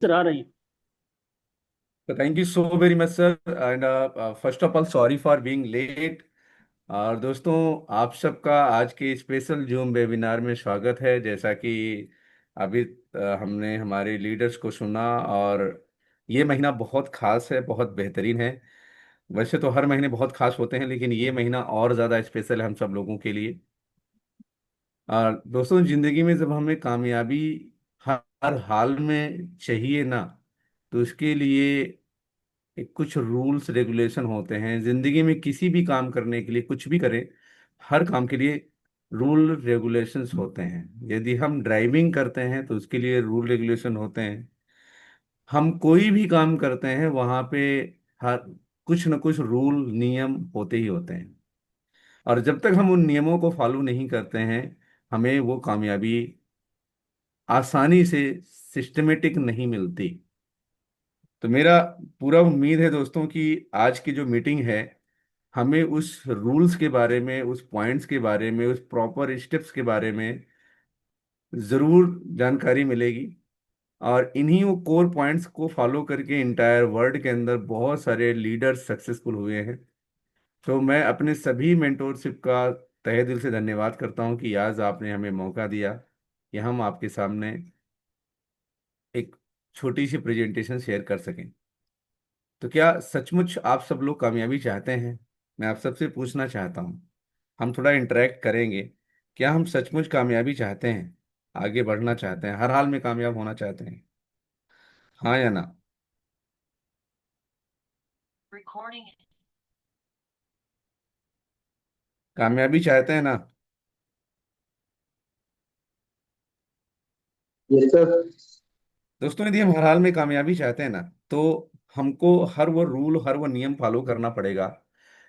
Sir आ रही हैं। So thank you so very much sir and first of all sorry for being late। और दोस्तों, आप सबका आज के स्पेशल जूम वेबिनार में स्वागत है। जैसा कि अभी हमने हमारे लीडर्स को सुना, और ये महीना बहुत खास है, बहुत बेहतरीन है। वैसे तो हर महीने बहुत खास होते हैं, लेकिन ये महीना और ज़्यादा स्पेशल है हम सब लोगों के लिए। और दोस्तों, ज़िंदगी में जब हमें कामयाबी हर हाल में चाहिए ना, तो उसके लिए कुछ रूल्स रेगुलेशन होते हैं। जिंदगी में किसी भी काम करने के लिए, कुछ भी करें, हर काम के लिए रूल रेगुलेशंस होते हैं। यदि हम ड्राइविंग करते हैं तो उसके लिए रूल रेगुलेशन होते हैं। हम कोई भी काम करते हैं वहां पे हर कुछ न कुछ रूल नियम होते ही होते हैं। और जब तक हम उन नियमों को फॉलो नहीं करते हैं, हमें वो कामयाबी आसानी से सिस्टमेटिक नहीं मिलती। तो मेरा पूरा उम्मीद है दोस्तों कि आज की जो मीटिंग है, हमें उस रूल्स के बारे में, उस पॉइंट्स के बारे में, उस प्रॉपर स्टेप्स के बारे में ज़रूर जानकारी मिलेगी। और इन्हीं वो कोर पॉइंट्स को फॉलो करके इंटायर वर्ल्ड के अंदर बहुत सारे लीडर्स सक्सेसफुल हुए हैं। तो मैं अपने सभी मेंटोरशिप का तहे दिल से धन्यवाद करता हूं कि आज आपने हमें मौका दिया कि हम आपके सामने एक छोटी सी प्रेजेंटेशन शेयर कर सकें। तो क्या सचमुच आप सब लोग कामयाबी चाहते हैं? मैं आप सबसे पूछना चाहता हूँ। हम थोड़ा इंटरेक्ट करेंगे। क्या हम सचमुच कामयाबी चाहते हैं? आगे बढ़ना चाहते हैं, हर हाल में कामयाब होना चाहते हैं? हाँ या ना? कामयाबी चाहते हैं ना? ये सर। दोस्तों, यदि हम हर हाल में कामयाबी चाहते हैं ना, तो हमको हर वो रूल, हर वो नियम फॉलो करना पड़ेगा,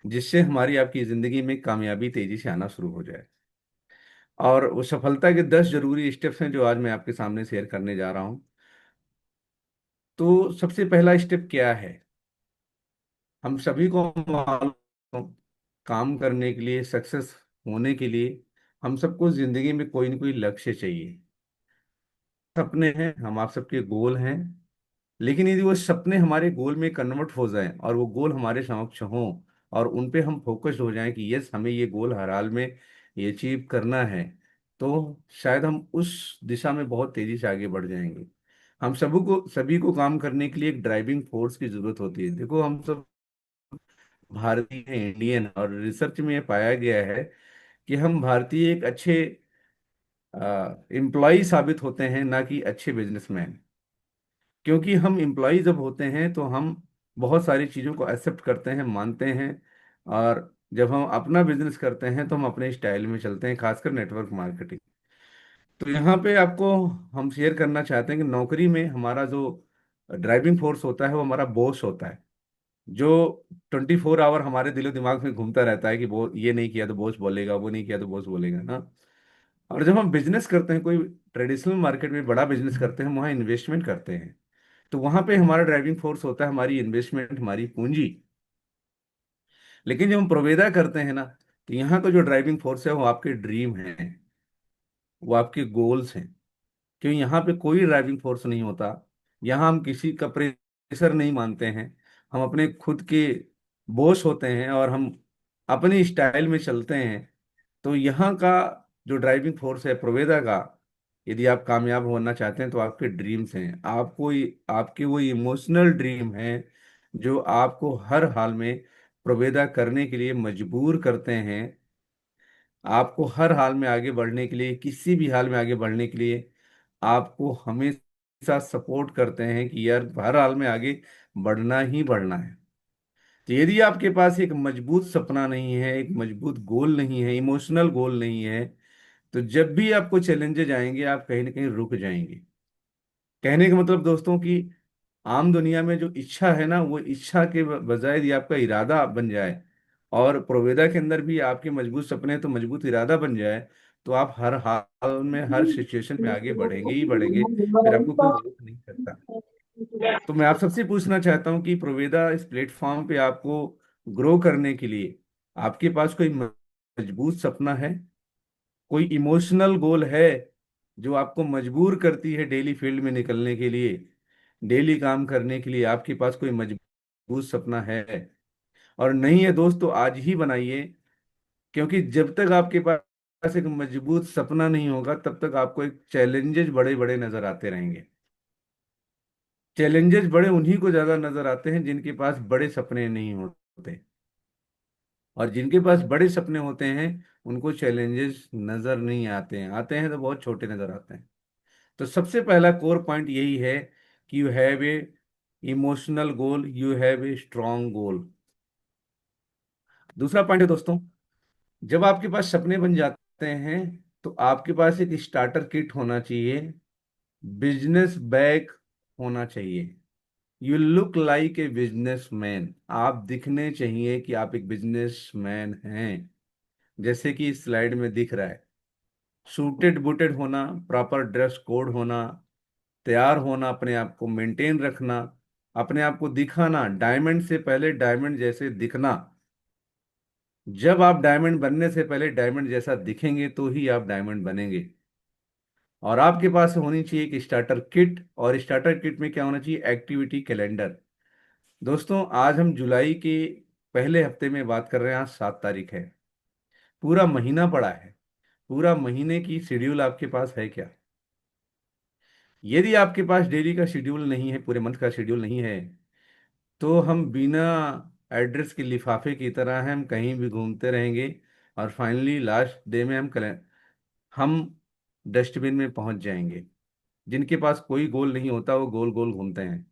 जिससे हमारी आपकी जिंदगी में कामयाबी तेजी से आना शुरू हो जाए। और वो सफलता के 10 जरूरी स्टेप्स हैं जो आज मैं आपके सामने शेयर करने जा रहा हूँ। तो सबसे पहला स्टेप क्या है? हम सभी को मालूम, काम करने के लिए, सक्सेस होने के लिए, हम सबको जिंदगी में कोई ना कोई लक्ष्य चाहिए। सपने हैं, हम आप सबके गोल हैं। लेकिन यदि वो सपने हमारे गोल में कन्वर्ट हो जाएं और वो गोल हमारे समक्ष हों, और उन पे हम फोकस्ड हो जाएं कि यस, हमें ये गोल हर हाल में ये अचीव करना है, तो शायद हम उस दिशा में बहुत तेजी से आगे बढ़ जाएंगे। हम सभी को काम करने के लिए एक ड्राइविंग फोर्स की जरूरत होती है। देखो, हम सब भारतीय हैं, इंडियन, और रिसर्च में ये पाया गया है कि हम भारतीय एक अच्छे एम्प्लॉय साबित होते हैं, ना कि अच्छे बिजनेसमैन। क्योंकि हम एम्प्लॉय जब होते हैं तो हम बहुत सारी चीज़ों को एक्सेप्ट करते हैं, मानते हैं। और जब हम अपना बिजनेस करते हैं तो हम अपने स्टाइल में चलते हैं, खासकर नेटवर्क मार्केटिंग। तो यहाँ पे आपको हम शेयर करना चाहते हैं कि नौकरी में हमारा जो ड्राइविंग फोर्स होता है वो हमारा बॉस होता है, जो 24 आवर हमारे दिलो दिमाग में घूमता रहता है कि वो ये नहीं किया तो बॉस बोलेगा, वो नहीं किया तो बॉस बोलेगा ना। और जब हम बिजनेस करते हैं, कोई ट्रेडिशनल मार्केट में बड़ा बिजनेस करते हैं, हम वहाँ इन्वेस्टमेंट करते हैं। तो वहां पे हमारा ड्राइविंग फोर्स होता है हमारी इन्वेस्टमेंट, हमारी पूंजी। लेकिन जब हम प्रोवेदा करते हैं ना, तो यहाँ का जो ड्राइविंग फोर्स है वो आपके ड्रीम है, वो आपके गोल्स हैं। क्यों? यहाँ पे कोई ड्राइविंग फोर्स नहीं होता। यहाँ हम किसी का प्रेशर नहीं मानते हैं। हम अपने खुद के बॉस होते हैं और हम अपने स्टाइल में चलते हैं। तो यहाँ का जो ड्राइविंग फोर्स है प्रोवेदा का, यदि आप कामयाब होना चाहते हैं तो आपके ड्रीम्स हैं, आपके वो इमोशनल ड्रीम हैं जो आपको हर हाल में प्रोवेदा करने के लिए मजबूर करते हैं। आपको हर हाल में आगे बढ़ने के लिए, किसी भी हाल में आगे बढ़ने के लिए आपको हमेशा सपोर्ट करते हैं कि यार हर हाल में आगे बढ़ना ही बढ़ना है। तो यदि आपके पास एक मजबूत सपना नहीं है, एक मजबूत गोल नहीं है, इमोशनल गोल नहीं है, तो जब भी आपको चैलेंजेस आएंगे आप कहीं ना कहीं रुक जाएंगे। कहने का मतलब दोस्तों कि आम दुनिया में जो इच्छा है ना, वो इच्छा के बजाय यदि आपका इरादा बन जाए, और प्रोवेदा के अंदर भी आपके मजबूत सपने तो मजबूत इरादा बन जाए, तो आप हर हाल में, हर सिचुएशन में आगे बढ़ेंगे ही बढ़ेंगे। फिर आपको कोई रोक नहीं सकता। तो मैं आप सबसे पूछना चाहता हूँ कि प्रोवेदा इस प्लेटफॉर्म पे आपको ग्रो करने के लिए, आपके पास कोई मजबूत सपना है? कोई इमोशनल गोल है जो आपको मजबूर करती है डेली फील्ड में निकलने के लिए? डेली काम करने के लिए आपके पास कोई मजबूत सपना है और नहीं है दोस्त, तो आज ही बनाइए। क्योंकि जब तक आपके पास एक मजबूत सपना नहीं होगा तब तक आपको एक चैलेंजेस बड़े बड़े नजर आते रहेंगे। चैलेंजेस बड़े उन्हीं को ज्यादा नजर आते हैं जिनके पास बड़े सपने नहीं होते, और जिनके पास बड़े सपने होते हैं उनको चैलेंजेस नजर नहीं आते हैं, आते हैं तो बहुत छोटे नजर आते हैं। तो सबसे पहला कोर पॉइंट यही है कि you have a emotional goal, you have a strong goal. दूसरा पॉइंट है दोस्तों, जब आपके पास सपने बन जाते हैं तो आपके पास एक स्टार्टर किट होना चाहिए, बिजनेस बैग होना चाहिए। You look like a businessman, आप दिखने चाहिए कि आप एक बिजनेसमैन हैं, जैसे कि इस स्लाइड में दिख रहा है। सूटेड बूटेड होना, प्रॉपर ड्रेस कोड होना, तैयार होना, अपने आप को मेंटेन रखना, अपने आप को दिखाना, डायमंड से पहले डायमंड जैसे दिखना। जब आप डायमंड बनने से पहले डायमंड जैसा दिखेंगे तो ही आप डायमंड बनेंगे। और आपके पास होनी चाहिए एक स्टार्टर किट, और स्टार्टर किट में क्या होना चाहिए, एक्टिविटी कैलेंडर। दोस्तों आज हम जुलाई के पहले हफ्ते में बात कर रहे हैं, आज 7 तारीख है, पूरा महीना पड़ा है। पूरा महीने की शेड्यूल आपके पास है क्या? यदि आपके पास डेली का शेड्यूल नहीं है, पूरे मंथ का शेड्यूल नहीं है, तो हम बिना एड्रेस के लिफाफे की तरह हैं, हम कहीं भी घूमते रहेंगे और फाइनली लास्ट डे में हम डस्टबिन में पहुंच जाएंगे। जिनके पास कोई गोल नहीं होता वो गोल गोल घूमते हैं।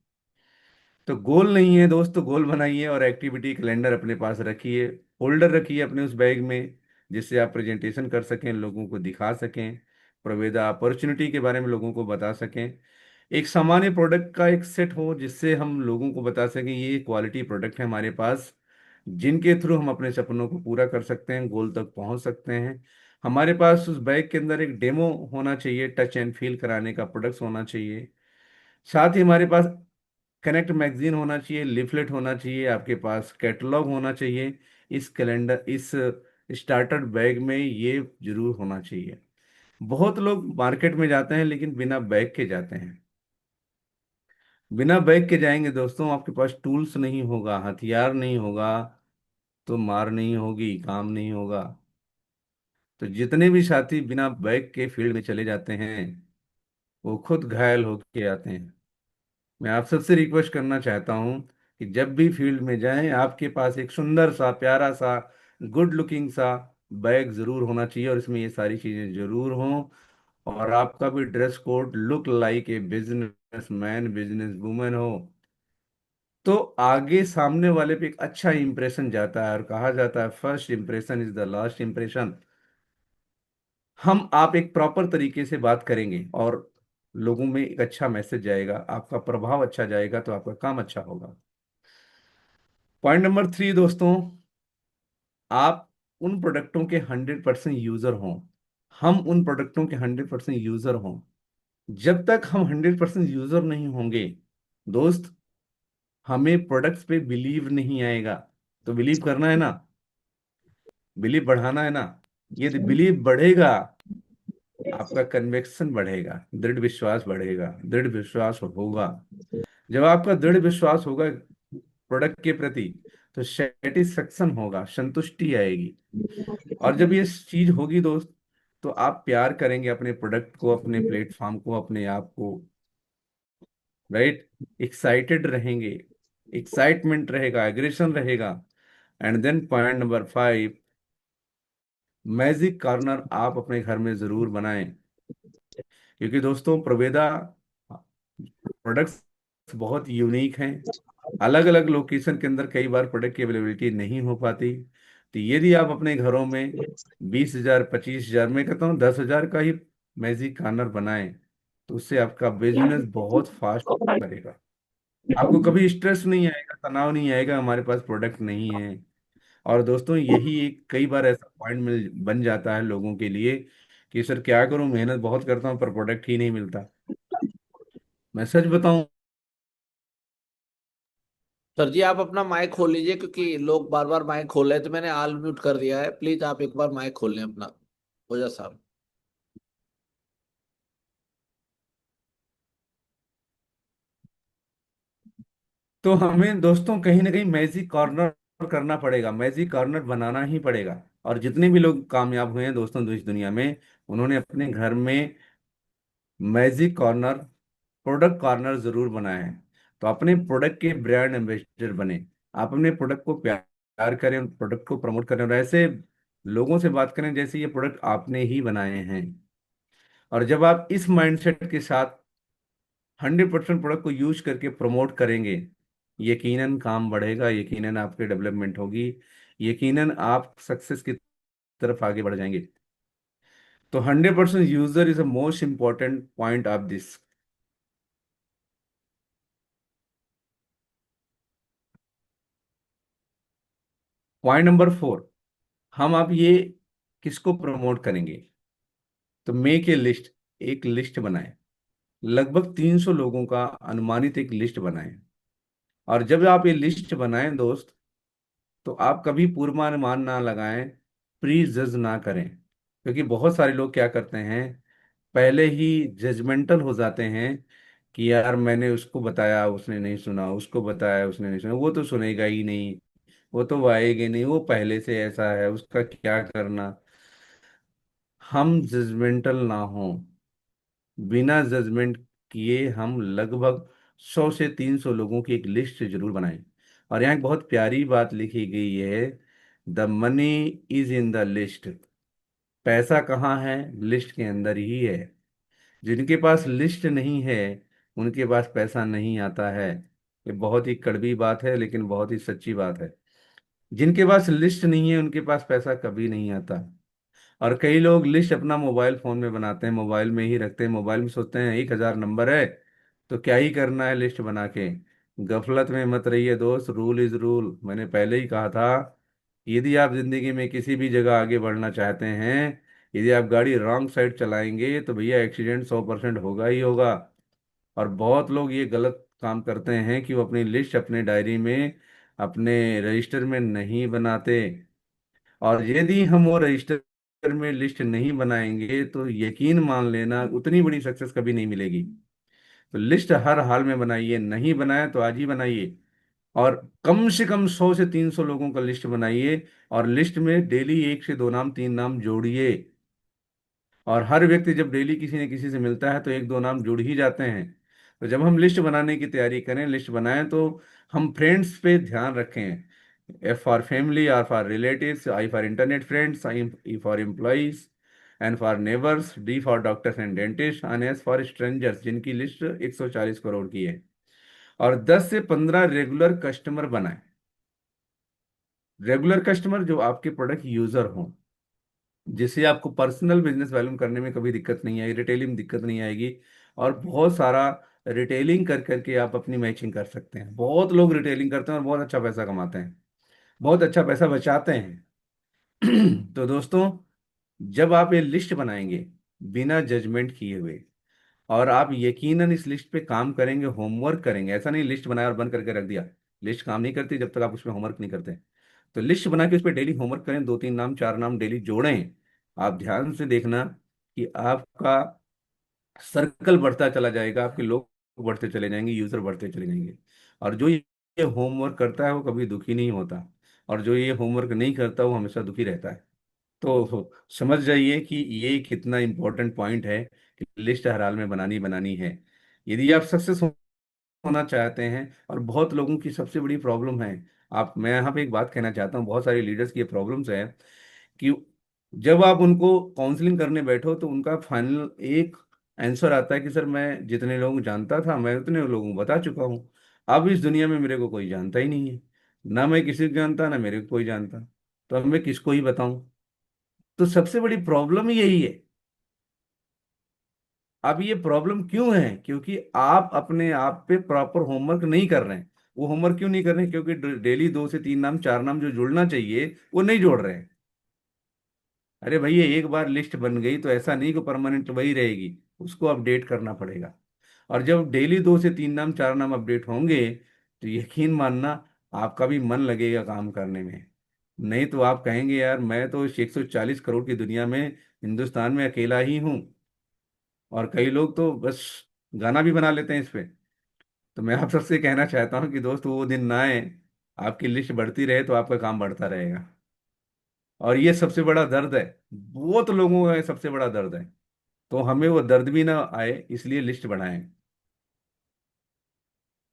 तो गोल नहीं है दोस्त, तो गोल बनाइए और एक्टिविटी कैलेंडर अपने पास रखिए, होल्डर रखिए अपने उस बैग में, जिससे आप प्रेजेंटेशन कर सकें, लोगों को दिखा सकें, प्रवेदा अपॉर्चुनिटी के बारे में लोगों को बता सकें। एक सामान्य प्रोडक्ट का एक सेट हो जिससे हम लोगों को बता सकें ये क्वालिटी प्रोडक्ट है हमारे पास, जिनके थ्रू हम अपने सपनों को पूरा कर सकते हैं, गोल तक पहुंच सकते हैं। हमारे पास उस बैग के अंदर एक डेमो होना चाहिए, टच एंड फील कराने का प्रोडक्ट्स होना चाहिए। साथ ही हमारे पास कनेक्ट मैगजीन होना चाहिए, लिफलेट होना चाहिए, आपके पास कैटलॉग होना चाहिए। इस कैलेंडर, इस स्टार्टर बैग में ये जरूर होना चाहिए। बहुत लोग मार्केट में जाते हैं लेकिन बिना बैग के जाते हैं। बिना बैग के जाएंगे दोस्तों, आपके पास टूल्स नहीं होगा, हथियार नहीं होगा, तो मार नहीं होगी, काम नहीं होगा। तो जितने भी साथी बिना बैग के फील्ड में चले जाते हैं वो खुद घायल होके आते हैं। मैं आप सबसे रिक्वेस्ट करना चाहता हूं कि जब भी फील्ड में जाएं आपके पास एक सुंदर सा, प्यारा सा, गुड लुकिंग सा बैग जरूर होना चाहिए, और इसमें ये सारी चीजें जरूर हों। और आपका भी dress code look like a business man, business women हो, तो आगे सामने वाले पे एक अच्छा इंप्रेशन जाता है, और कहा जाता है first impression is the last impression. हम आप एक प्रॉपर तरीके से बात करेंगे और लोगों में एक अच्छा मैसेज जाएगा, आपका प्रभाव अच्छा जाएगा, तो आपका काम अच्छा होगा। पॉइंट नंबर 3 दोस्तों, आप उन प्रोडक्टों के 100% यूजर हों, हम उन प्रोडक्टों के 100% यूजर हों। जब तक हम 100% यूजर नहीं होंगे दोस्त, हमें प्रोडक्ट्स पे बिलीव नहीं आएगा। तो बिलीव करना है ना, बिलीव बढ़ाना है ना। ये बिलीव बढ़ेगा, आपका कन्विक्शन बढ़ेगा, दृढ़ विश्वास बढ़ेगा, दृढ़ विश्वास होगा। जब आपका दृढ़ विश्वास होगा प्रोडक्ट के प्रति, तो सेटिस्फेक्शन होगा, संतुष्टि आएगी। और जब ये चीज होगी दोस्त, तो आप प्यार करेंगे अपने प्रोडक्ट को, अपने प्लेटफॉर्म को, अपने आप को, राइट। एक्साइटेड रहेंगे, एक्साइटमेंट रहेगा, एग्रेशन रहेगा। And then point number 5, magic corner आप अपने घर में जरूर बनाएं। क्योंकि दोस्तों प्रवेदा प्रोडक्ट्स बहुत यूनिक हैं, अलग अलग लोकेशन के अंदर कई बार प्रोडक्ट की अवेलेबिलिटी नहीं हो पाती। तो यदि आप अपने घरों में 20,000, 25,000, मैं कहता हूँ 10,000 का ही मैजिक कॉर्नर बनाएं, तो उससे आपका बिजनेस बहुत फास्ट करेगा। आपको कभी स्ट्रेस नहीं आएगा, तनाव नहीं आएगा, हमारे पास प्रोडक्ट नहीं है। और दोस्तों यही एक कई बार ऐसा पॉइंट मिल बन जाता है लोगों के लिए कि सर क्या करूं, मेहनत बहुत करता हूं पर प्रोडक्ट ही नहीं मिलता। मैं सच बताऊं, सर जी आप अपना माइक खोल लीजिए, क्योंकि लोग बार बार माइक खोल रहे हैं, तो मैंने ऑल म्यूट कर दिया है। प्लीज आप एक बार माइक खोल लें अपना, ओझा साहब। तो हमें दोस्तों कहीं ना कहीं मैजिक कॉर्नर करना पड़ेगा, मैजिक कॉर्नर बनाना ही पड़ेगा। और जितने भी लोग कामयाब हुए हैं दोस्तों इस दुनिया में, उन्होंने अपने घर में मैजिक कॉर्नर, प्रोडक्ट कॉर्नर जरूर बनाए हैं। तो अपने प्रोडक्ट के ब्रांड एम्बेसडर बने। आप अपने प्रोडक्ट को प्यार करें, प्रोडक्ट को प्रमोट करें और ऐसे लोगों से बात करें जैसे ये प्रोडक्ट आपने ही बनाए हैं। और जब आप इस माइंडसेट के साथ 100% प्रोडक्ट को यूज करके प्रमोट करेंगे, यकीनन काम बढ़ेगा, यकीनन आपकी डेवलपमेंट होगी, यकीनन आप सक्सेस की तरफ आगे बढ़ जाएंगे। तो 100% user is a most important point of this. Point number 4, हम आप ये किसको प्रमोट करेंगे? तो मेक ए लिस्ट, एक लिस्ट बनाएं। लगभग 300 लोगों का अनुमानित एक लिस्ट बनाएं। और जब आप ये लिस्ट बनाएं दोस्त, तो आप कभी पूर्वानुमान ना लगाएं, प्री जज ना करें। क्योंकि बहुत सारे लोग क्या करते हैं, पहले ही जजमेंटल हो जाते हैं कि यार मैंने उसको बताया उसने नहीं सुना, उसको बताया उसने नहीं सुना, वो तो सुनेगा ही नहीं, वो तो वो आएगा नहीं, वो पहले से ऐसा है, उसका क्या करना। हम जजमेंटल ना हो, बिना जजमेंट किए हम लगभग 100 से 300 लोगों की एक लिस्ट जरूर बनाएं। और यहाँ एक बहुत प्यारी बात लिखी गई है, the money is in the list. पैसा कहाँ है? लिस्ट के अंदर ही है। जिनके पास लिस्ट नहीं है, उनके पास पैसा नहीं आता है। ये बहुत ही कड़वी बात है लेकिन बहुत ही सच्ची बात है। जिनके पास लिस्ट नहीं है उनके पास पैसा कभी नहीं आता। और कई लोग लिस्ट अपना मोबाइल फोन में बनाते हैं, मोबाइल में ही रखते हैं, मोबाइल में सोचते हैं 1,000 नंबर है तो क्या ही करना है लिस्ट बना के। गफलत में मत रहिए दोस्त, रूल इज रूल। मैंने पहले ही कहा था, यदि आप जिंदगी में किसी भी जगह आगे बढ़ना चाहते हैं, यदि आप गाड़ी रॉन्ग साइड चलाएंगे तो भैया एक्सीडेंट 100% होगा ही होगा। और बहुत लोग ये गलत काम करते हैं कि वो अपनी लिस्ट अपने डायरी में, अपने रजिस्टर में नहीं बनाते। और यदि हम वो रजिस्टर में लिस्ट नहीं बनाएंगे तो यकीन मान लेना उतनी बड़ी सक्सेस कभी नहीं मिलेगी। तो लिस्ट हर हाल में बनाइए, नहीं बनाया तो आज ही बनाइए। और कम से कम 100 से 300 लोगों का लिस्ट बनाइए। और लिस्ट में डेली 1 से 2 नाम 3 नाम जोड़िए। और हर व्यक्ति जब डेली किसी न किसी से मिलता है तो 1 2 नाम जुड़ ही जाते हैं। तो जब हम लिस्ट बनाने की तैयारी करें, लिस्ट बनाएं, तो हम फ्रेंड्स पे ध्यान रखें। F for family, R for relatives, I for internet friends, I E for employees, N for neighbours, D for doctors and dentist, and S for strangers जिनकी लिस्ट 140 करोड़ की है। और 10 से 15 रेगुलर कस्टमर बनाएं। रेगुलर कस्टमर जो आपके product user हों, जिससे आपको पर्सनल बिजनेस वैल्यूम करने में कभी दिक्कत नहीं आएगी, रिटेलिंग में दिक्कत नहीं आएगी। और बहुत सारा रिटेलिंग कर करके आप अपनी मैचिंग कर सकते हैं। बहुत लोग रिटेलिंग करते हैं और बहुत अच्छा पैसा कमाते हैं, बहुत अच्छा पैसा बचाते हैं। तो दोस्तों, जब आप ये लिस्ट बनाएंगे बिना जजमेंट किए हुए, और आप यकीनन इस लिस्ट पे काम करेंगे, होमवर्क करेंगे, ऐसा नहीं लिस्ट बनाया और बंद करके रख दिया। लिस्ट काम नहीं करती जब तक आप उसमें होमवर्क नहीं करते। तो लिस्ट बना के उस पर डेली होमवर्क करें, 2 3 नाम 4 नाम डेली जोड़ें। आप ध्यान से देखना कि आपका सर्कल बढ़ता चला जाएगा, आपके लोग बढ़ते चले जाएंगे, यूजर बढ़ते चले जाएंगे। और जो ये होमवर्क करता है वो कभी दुखी नहीं होता, और जो ये होमवर्क नहीं करता वो हमेशा दुखी रहता है। तो समझ जाइए कि ये कितना इंपॉर्टेंट पॉइंट है कि लिस्ट हर हाल में बनानी बनानी है। यदि आप सक्सेस होना चाहते हैं, और बहुत लोगों की सबसे बड़ी प्रॉब्लम है, आप, मैं यहाँ पे एक बात कहना चाहता हूँ, बहुत सारे लीडर्स की ये प्रॉब्लम्स है कि जब आप उनको काउंसलिंग करने बैठो तो उनका फाइनल एक आंसर आता है कि सर मैं जितने लोग जानता था मैं उतने लोगों को बता चुका हूँ, अब इस दुनिया में मेरे को कोई जानता ही नहीं है। ना मैं किसी को जानता, ना मेरे को कोई जानता, तो अब मैं किसको ही बताऊं। तो सबसे बड़ी प्रॉब्लम यही है। अब ये प्रॉब्लम क्यों है? क्योंकि आप अपने आप पे प्रॉपर होमवर्क नहीं कर रहे हैं। वो होमवर्क क्यों नहीं कर रहे हैं? क्योंकि डेली 2 से 3 नाम 4 नाम जो जुड़ना चाहिए वो नहीं जोड़ रहे हैं। अरे भैया, एक बार लिस्ट बन गई तो ऐसा नहीं कि परमानेंट वही रहेगी, उसको अपडेट करना पड़ेगा। और जब डेली 2 से 3 नाम 4 नाम अपडेट होंगे, तो यकीन मानना आपका भी मन लगेगा काम करने में। नहीं तो आप कहेंगे यार मैं तो इस 140 करोड़ की दुनिया में, हिंदुस्तान में अकेला ही हूँ। और कई लोग तो बस गाना भी बना लेते हैं इस पे। तो मैं आप सबसे कहना चाहता हूँ कि दोस्त वो दिन ना आए, आपकी लिस्ट बढ़ती रहे तो आपका काम बढ़ता रहेगा। और ये सबसे बड़ा दर्द है, बहुत लोगों का ये सबसे बड़ा दर्द है। तो हमें वो दर्द भी ना आए, इसलिए लिस्ट बढ़ाएं।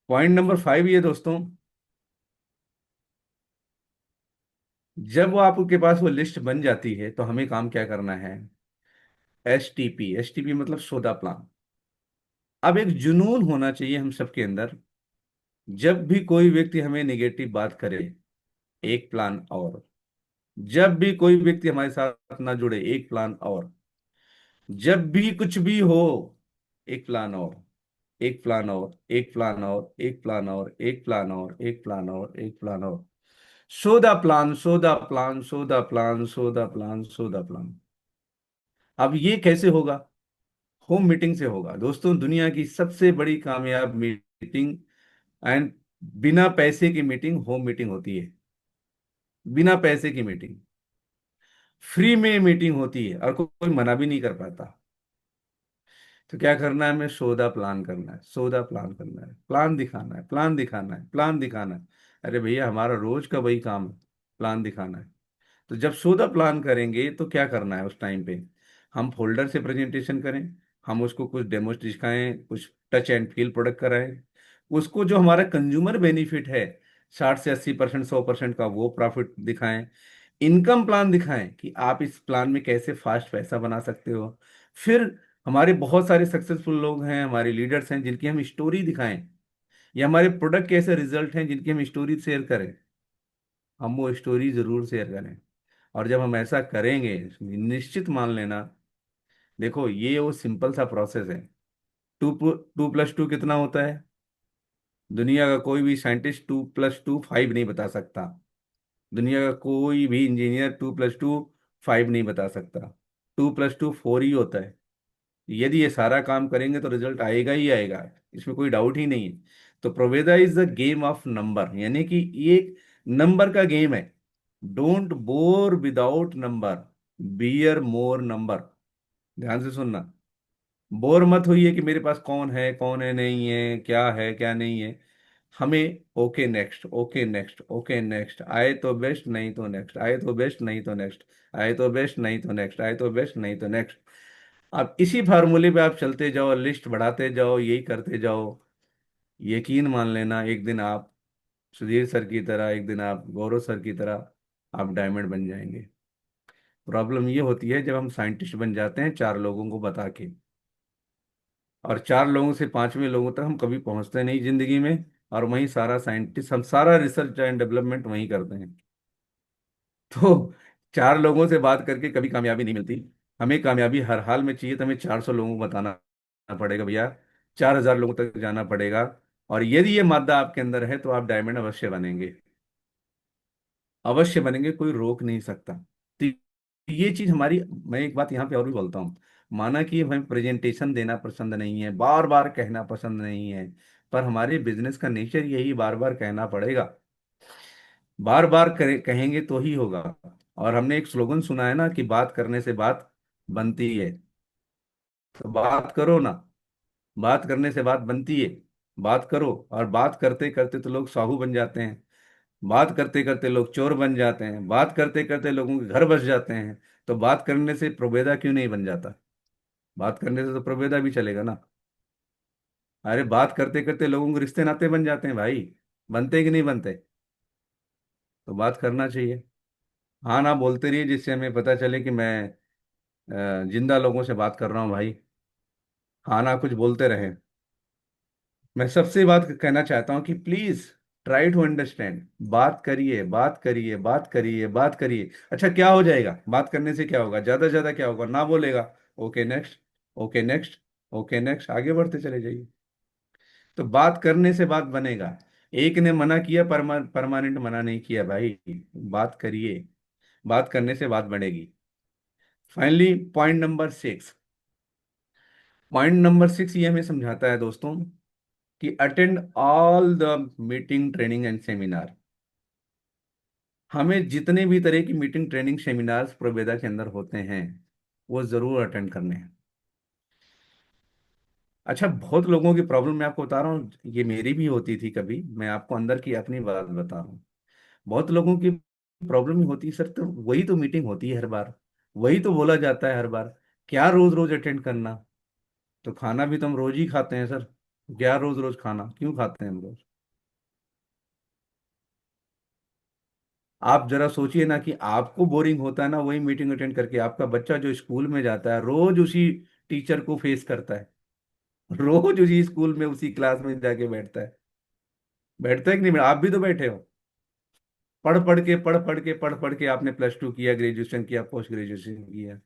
पॉइंट नंबर 5 ये दोस्तों, जब वो आपके पास वो लिस्ट बन जाती है तो हमें काम क्या करना है? एसटीपी, एसटीपी मतलब सोदा प्लान। अब एक जुनून होना चाहिए हम सबके अंदर, जब भी कोई व्यक्ति हमें नेगेटिव बात करे, एक प्लान और। जब भी कोई व्यक्ति हमारे साथ ना जुड़े, एक प्लान और। जब भी कुछ भी हो, एक प्लान और, एक प्लान और, एक प्लान और, एक प्लान और, एक प्लान और, एक प्लान और, एक प्लान और। So the plan, so the plan, so the plan, so the plan, so the plan. अब ये कैसे होगा? होम मीटिंग से होगा दोस्तों। दुनिया की सबसे बड़ी कामयाब मीटिंग एंड बिना पैसे की मीटिंग होम मीटिंग होती है। बिना पैसे की मीटिंग, फ्री में मीटिंग होती है, और कोई मना भी नहीं कर पाता। तो क्या करना है? हमें सौदा प्लान करना है, सौदा प्लान करना है, प्लान दिखाना है, प्लान दिखाना है, प्लान दिखाना है। अरे भैया, हमारा रोज का वही काम है, प्लान दिखाना है। तो जब सौदा प्लान करेंगे तो क्या करना है उस टाइम पे? हम फोल्डर से प्रेजेंटेशन करें, हम उसको कुछ डेमो दिखाएं, कुछ टच एंड फील प्रोडक्ट कराएं, उसको जो हमारा कंज्यूमर बेनिफिट है 60 से 80%, 100% का, वो प्रॉफिट दिखाएं। इनकम प्लान दिखाएं कि आप इस प्लान में कैसे फास्ट पैसा बना सकते हो। फिर हमारे बहुत सारे सक्सेसफुल लोग हैं, हमारे लीडर्स हैं, जिनकी हम स्टोरी दिखाएं, या हमारे प्रोडक्ट के ऐसे रिजल्ट हैं जिनकी हम स्टोरी शेयर करें। हम वो स्टोरी जरूर शेयर करें। और जब हम ऐसा करेंगे, निश्चित मान लेना, देखो ये वो सिंपल सा प्रोसेस है। 2+2 कितना होता है? दुनिया का कोई भी साइंटिस्ट 2+2 5 नहीं बता सकता। दुनिया का कोई भी इंजीनियर 2+2 5 नहीं बता सकता। 2+2 4 ही होता है। यदि ये सारा काम करेंगे तो रिजल्ट आएगा ही आएगा, इसमें कोई डाउट ही नहीं है। तो Proveda is the game of number, यानी कि ये एक नंबर का गेम है। Don't bore without number, bear more number. ध्यान से सुनना। बोर मत होइए कि मेरे पास कौन है नहीं है, क्या है क्या नहीं है। हमें okay next, okay next, okay next, आए तो बेस्ट, नहीं तो नेक्स्ट, आए तो बेस्ट, नहीं तो नेक्स्ट, आए तो बेस्ट, नहीं तो नेक्स्ट, आए तो बेस्ट, नहीं तो नेक्स्ट। आप इसी फार्मूले पे आप चलते जाओ, लिस्ट बढ़ाते जाओ, यही करते जाओ। यकीन मान लेना, एक दिन आप सुधीर सर की तरह, एक दिन आप गौरव सर की तरह आप डायमंड बन जाएंगे। प्रॉब्लम ये होती है जब हम साइंटिस्ट बन जाते हैं 4 लोगों को बता के, और 4 लोगों से 5वें लोगों तक हम कभी पहुंचते नहीं जिंदगी में। और वहीं सारा साइंटिस्ट, हम सारा रिसर्च एंड डेवलपमेंट वहीं करते हैं। तो 4 लोगों से बात करके कभी कामयाबी नहीं मिलती। हमें कामयाबी हर हाल में चाहिए, तो हमें 400 लोगों को बताना पड़ेगा भैया, 4000 लोगों तक जाना पड़ेगा। और यदि ये मादा आपके अंदर है तो आप डायमंड अवश्य बनेंगे, अवश्य बनेंगे, कोई रोक नहीं सकता। तो ये चीज हमारी, मैं एक बात यहाँ पे और भी बोलता हूँ। माना कि हमें प्रेजेंटेशन देना पसंद नहीं है, बार बार कहना पसंद नहीं है, पर हमारे बिजनेस का नेचर यही, बार बार कहना पड़ेगा। बार बार कहेंगे तो ही होगा। और हमने एक स्लोगन सुना है ना कि बात करने से बात बनती है। तो बात करो ना, बात करने से बात बनती है। बात करो, और बात करते करते तो लोग साहू बन जाते हैं। बात करते करते लोग चोर बन जाते हैं, बात करते करते लोगों के घर बस जाते हैं। तो बात करने से प्रभेदा क्यों नहीं बन जाता? बात करने से तो प्रभेदा भी चलेगा ना। अरे बात करते करते लोगों के रिश्ते नाते बन जाते हैं भाई, बनते कि नहीं बनते? तो बात करना चाहिए। हाँ ना बोलते रहिए, जिससे हमें पता चले कि मैं जिंदा लोगों से बात कर रहा हूँ भाई। हाँ ना कुछ बोलते रहे। मैं सबसे बात कहना चाहता हूँ कि प्लीज ट्राई टू अंडरस्टैंड। बात करिए, बात करिए, बात करिए, बात करिए। अच्छा क्या हो जाएगा बात करने से? क्या होगा? ज्यादा ज्यादा क्या होगा? ना बोलेगा। Okay next, okay next, okay next, आगे बढ़ते चले जाइए। तो बात करने से बात बनेगा। एक ने मना किया, परमानेंट मना नहीं किया भाई। बात करिए, बात करने से बात बढ़ेगी। Finally point number 6, point number 6 ये हमें समझाता है दोस्तों कि attend all the meeting, training and seminar. हमें जितने भी तरह की मीटिंग, ट्रेनिंग, सेमिनार्स प्रोवेदा के अंदर होते हैं वो जरूर अटेंड करने हैं। अच्छा, बहुत लोगों की प्रॉब्लम मैं आपको बता रहा हूँ, ये मेरी भी होती थी कभी, मैं आपको अंदर की अपनी बात बता रहा हूँ। बहुत लोगों की प्रॉब्लम ही होती है सर, तो वही तो मीटिंग होती है हर बार, वही तो बोला जाता है हर बार, क्या रोज रोज अटेंड करना। तो खाना भी तो हम रोज ही खाते हैं सर, क्या रोज रोज खाना क्यों खाते हैं हम रोज। आप जरा सोचिए ना कि आपको बोरिंग होता है ना वही मीटिंग अटेंड करके, आपका बच्चा जो स्कूल में जाता है रोज उसी टीचर को फेस करता है, रोज उसी स्कूल में उसी क्लास में जाके बैठता है। बैठता है कि नहीं, आप भी तो बैठे हो। पढ़ पढ़ के आपने +2 किया, ग्रेजुएशन किया, पोस्ट ग्रेजुएशन किया,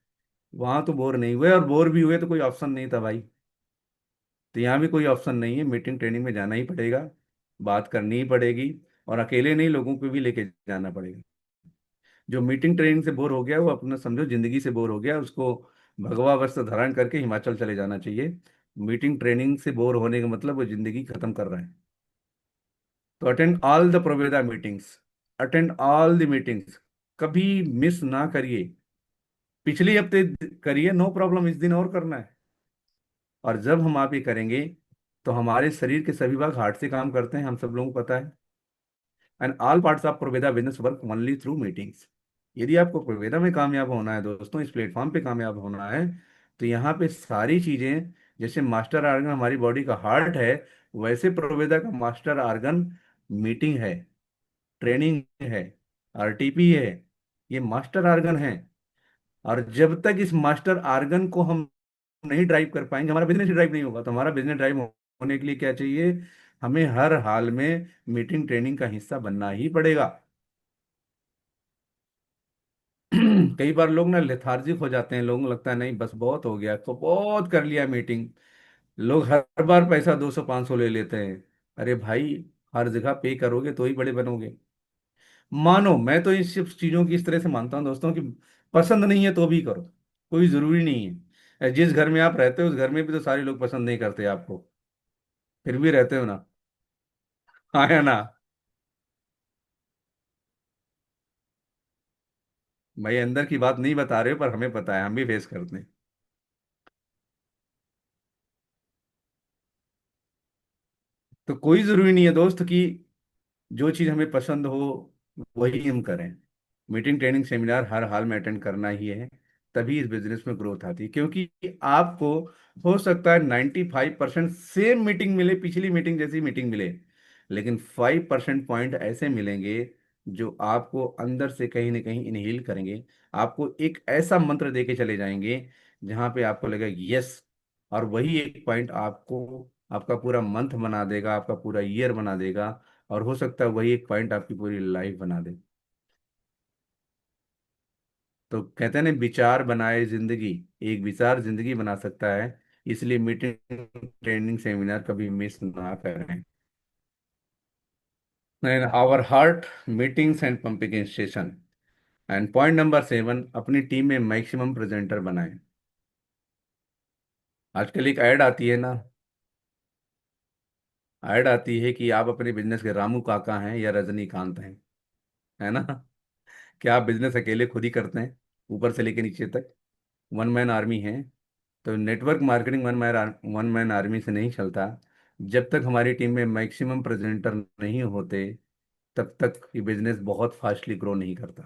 वहां तो बोर नहीं हुए, और बोर भी हुए तो कोई ऑप्शन नहीं था भाई। तो यहाँ भी कोई ऑप्शन नहीं है, मीटिंग ट्रेनिंग में जाना ही पड़ेगा, बात करनी ही पड़ेगी, और अकेले नहीं, लोगों को भी लेके जाना पड़ेगा। जो मीटिंग ट्रेनिंग से बोर हो गया वो अपना समझो जिंदगी से बोर हो गया, उसको भगवा वस्त्र धारण करके हिमाचल चले जाना चाहिए। मीटिंग ट्रेनिंग से बोर होने का मतलब वो जिंदगी खत्म कर रहा है। तो attend all the Proveda meetings, attend all the meetings, कभी मिस ना करिए। पिछले हफ्ते करिए, नो प्रॉब्लम, इस दिन और करना है। और जब हम आप ये करेंगे तो हमारे शरीर के सभी भाग हार्ट से काम करते हैं, हम सब लोगों को पता है। And all parts of Proveda business work only through meetings. यदि आपको प्रोवेदा में कामयाब होना है दोस्तों, इस प्लेटफॉर्म पे कामयाब होना है, तो यहाँ पे सारी चीजें, जैसे मास्टर आर्गन हमारी बॉडी का हार्ट है, वैसे प्रोवेदा का मास्टर आर्गन मीटिंग है, ट्रेनिंग है, आरटीपी है, ये मास्टर आर्गन है। और जब तक इस मास्टर आर्गन को हम नहीं ड्राइव कर पाएंगे, हमारा बिजनेस ड्राइव नहीं होगा। तो हमारा बिजनेस ड्राइव होने के लिए क्या चाहिए, हमें हर हाल में मीटिंग ट्रेनिंग का हिस्सा बनना ही पड़ेगा। कई बार लोग ना लेथार्जिक हो जाते हैं, लोगों को लगता है नहीं बस बहुत हो गया, तो बहुत कर लिया मीटिंग। लोग हर बार पैसा 200 500 ले लेते हैं। अरे भाई, हर जगह पे करोगे तो ही बड़े बनोगे। मानो, मैं तो इस सब चीजों की इस तरह से मानता हूँ दोस्तों कि पसंद नहीं है तो भी करो, कोई जरूरी नहीं है। जिस घर में आप रहते हो उस घर में भी तो सारे लोग पसंद नहीं करते आपको, फिर भी रहते हो ना। हाँ या ना। भाई अंदर की बात नहीं बता रहे हो, पर हमें पता है, हम भी फेस करते हैं। तो कोई जरूरी नहीं है दोस्त कि जो चीज़ हमें पसंद हो वही हम करें। मीटिंग ट्रेनिंग सेमिनार हर हाल में अटेंड करना ही है, तभी इस बिजनेस में ग्रोथ आती है। क्योंकि आपको हो सकता है 95% सेम मीटिंग मिले, पिछली मीटिंग जैसी मीटिंग मिले, लेकिन 5% पॉइंट ऐसे मिलेंगे जो आपको अंदर से कहीं ना कहीं इनहेल करेंगे, आपको एक ऐसा मंत्र दे के चले जाएंगे जहां पे आपको लगेगा यस। और वही एक पॉइंट आपको आपका पूरा मंथ बना देगा, आपका पूरा ईयर बना देगा, और हो सकता है वही एक पॉइंट आपकी पूरी लाइफ बना दे। तो कहते हैं ना, विचार बनाए जिंदगी, एक विचार जिंदगी बना सकता है। इसलिए मीटिंग ट्रेनिंग सेमिनार कभी मिस ना करें। And our heart meetings and pumping station. And point number 7, अपनी टीम में मैक्सिमम प्रेजेंटर बनाएं। आजकल एक ऐड आती है ना, ऐड आती है कि आप अपने बिजनेस के रामू काका हैं या रजनीकांत हैं, है ना। क्या आप बिजनेस अकेले खुद ही करते हैं, ऊपर से लेके नीचे तक, वन मैन आर्मी है। तो network marketing one man army से नहीं चलता। जब तक हमारी टीम में मैक्सिमम प्रेजेंटर नहीं होते, तब तक ये बिजनेस बहुत फास्टली ग्रो नहीं करता।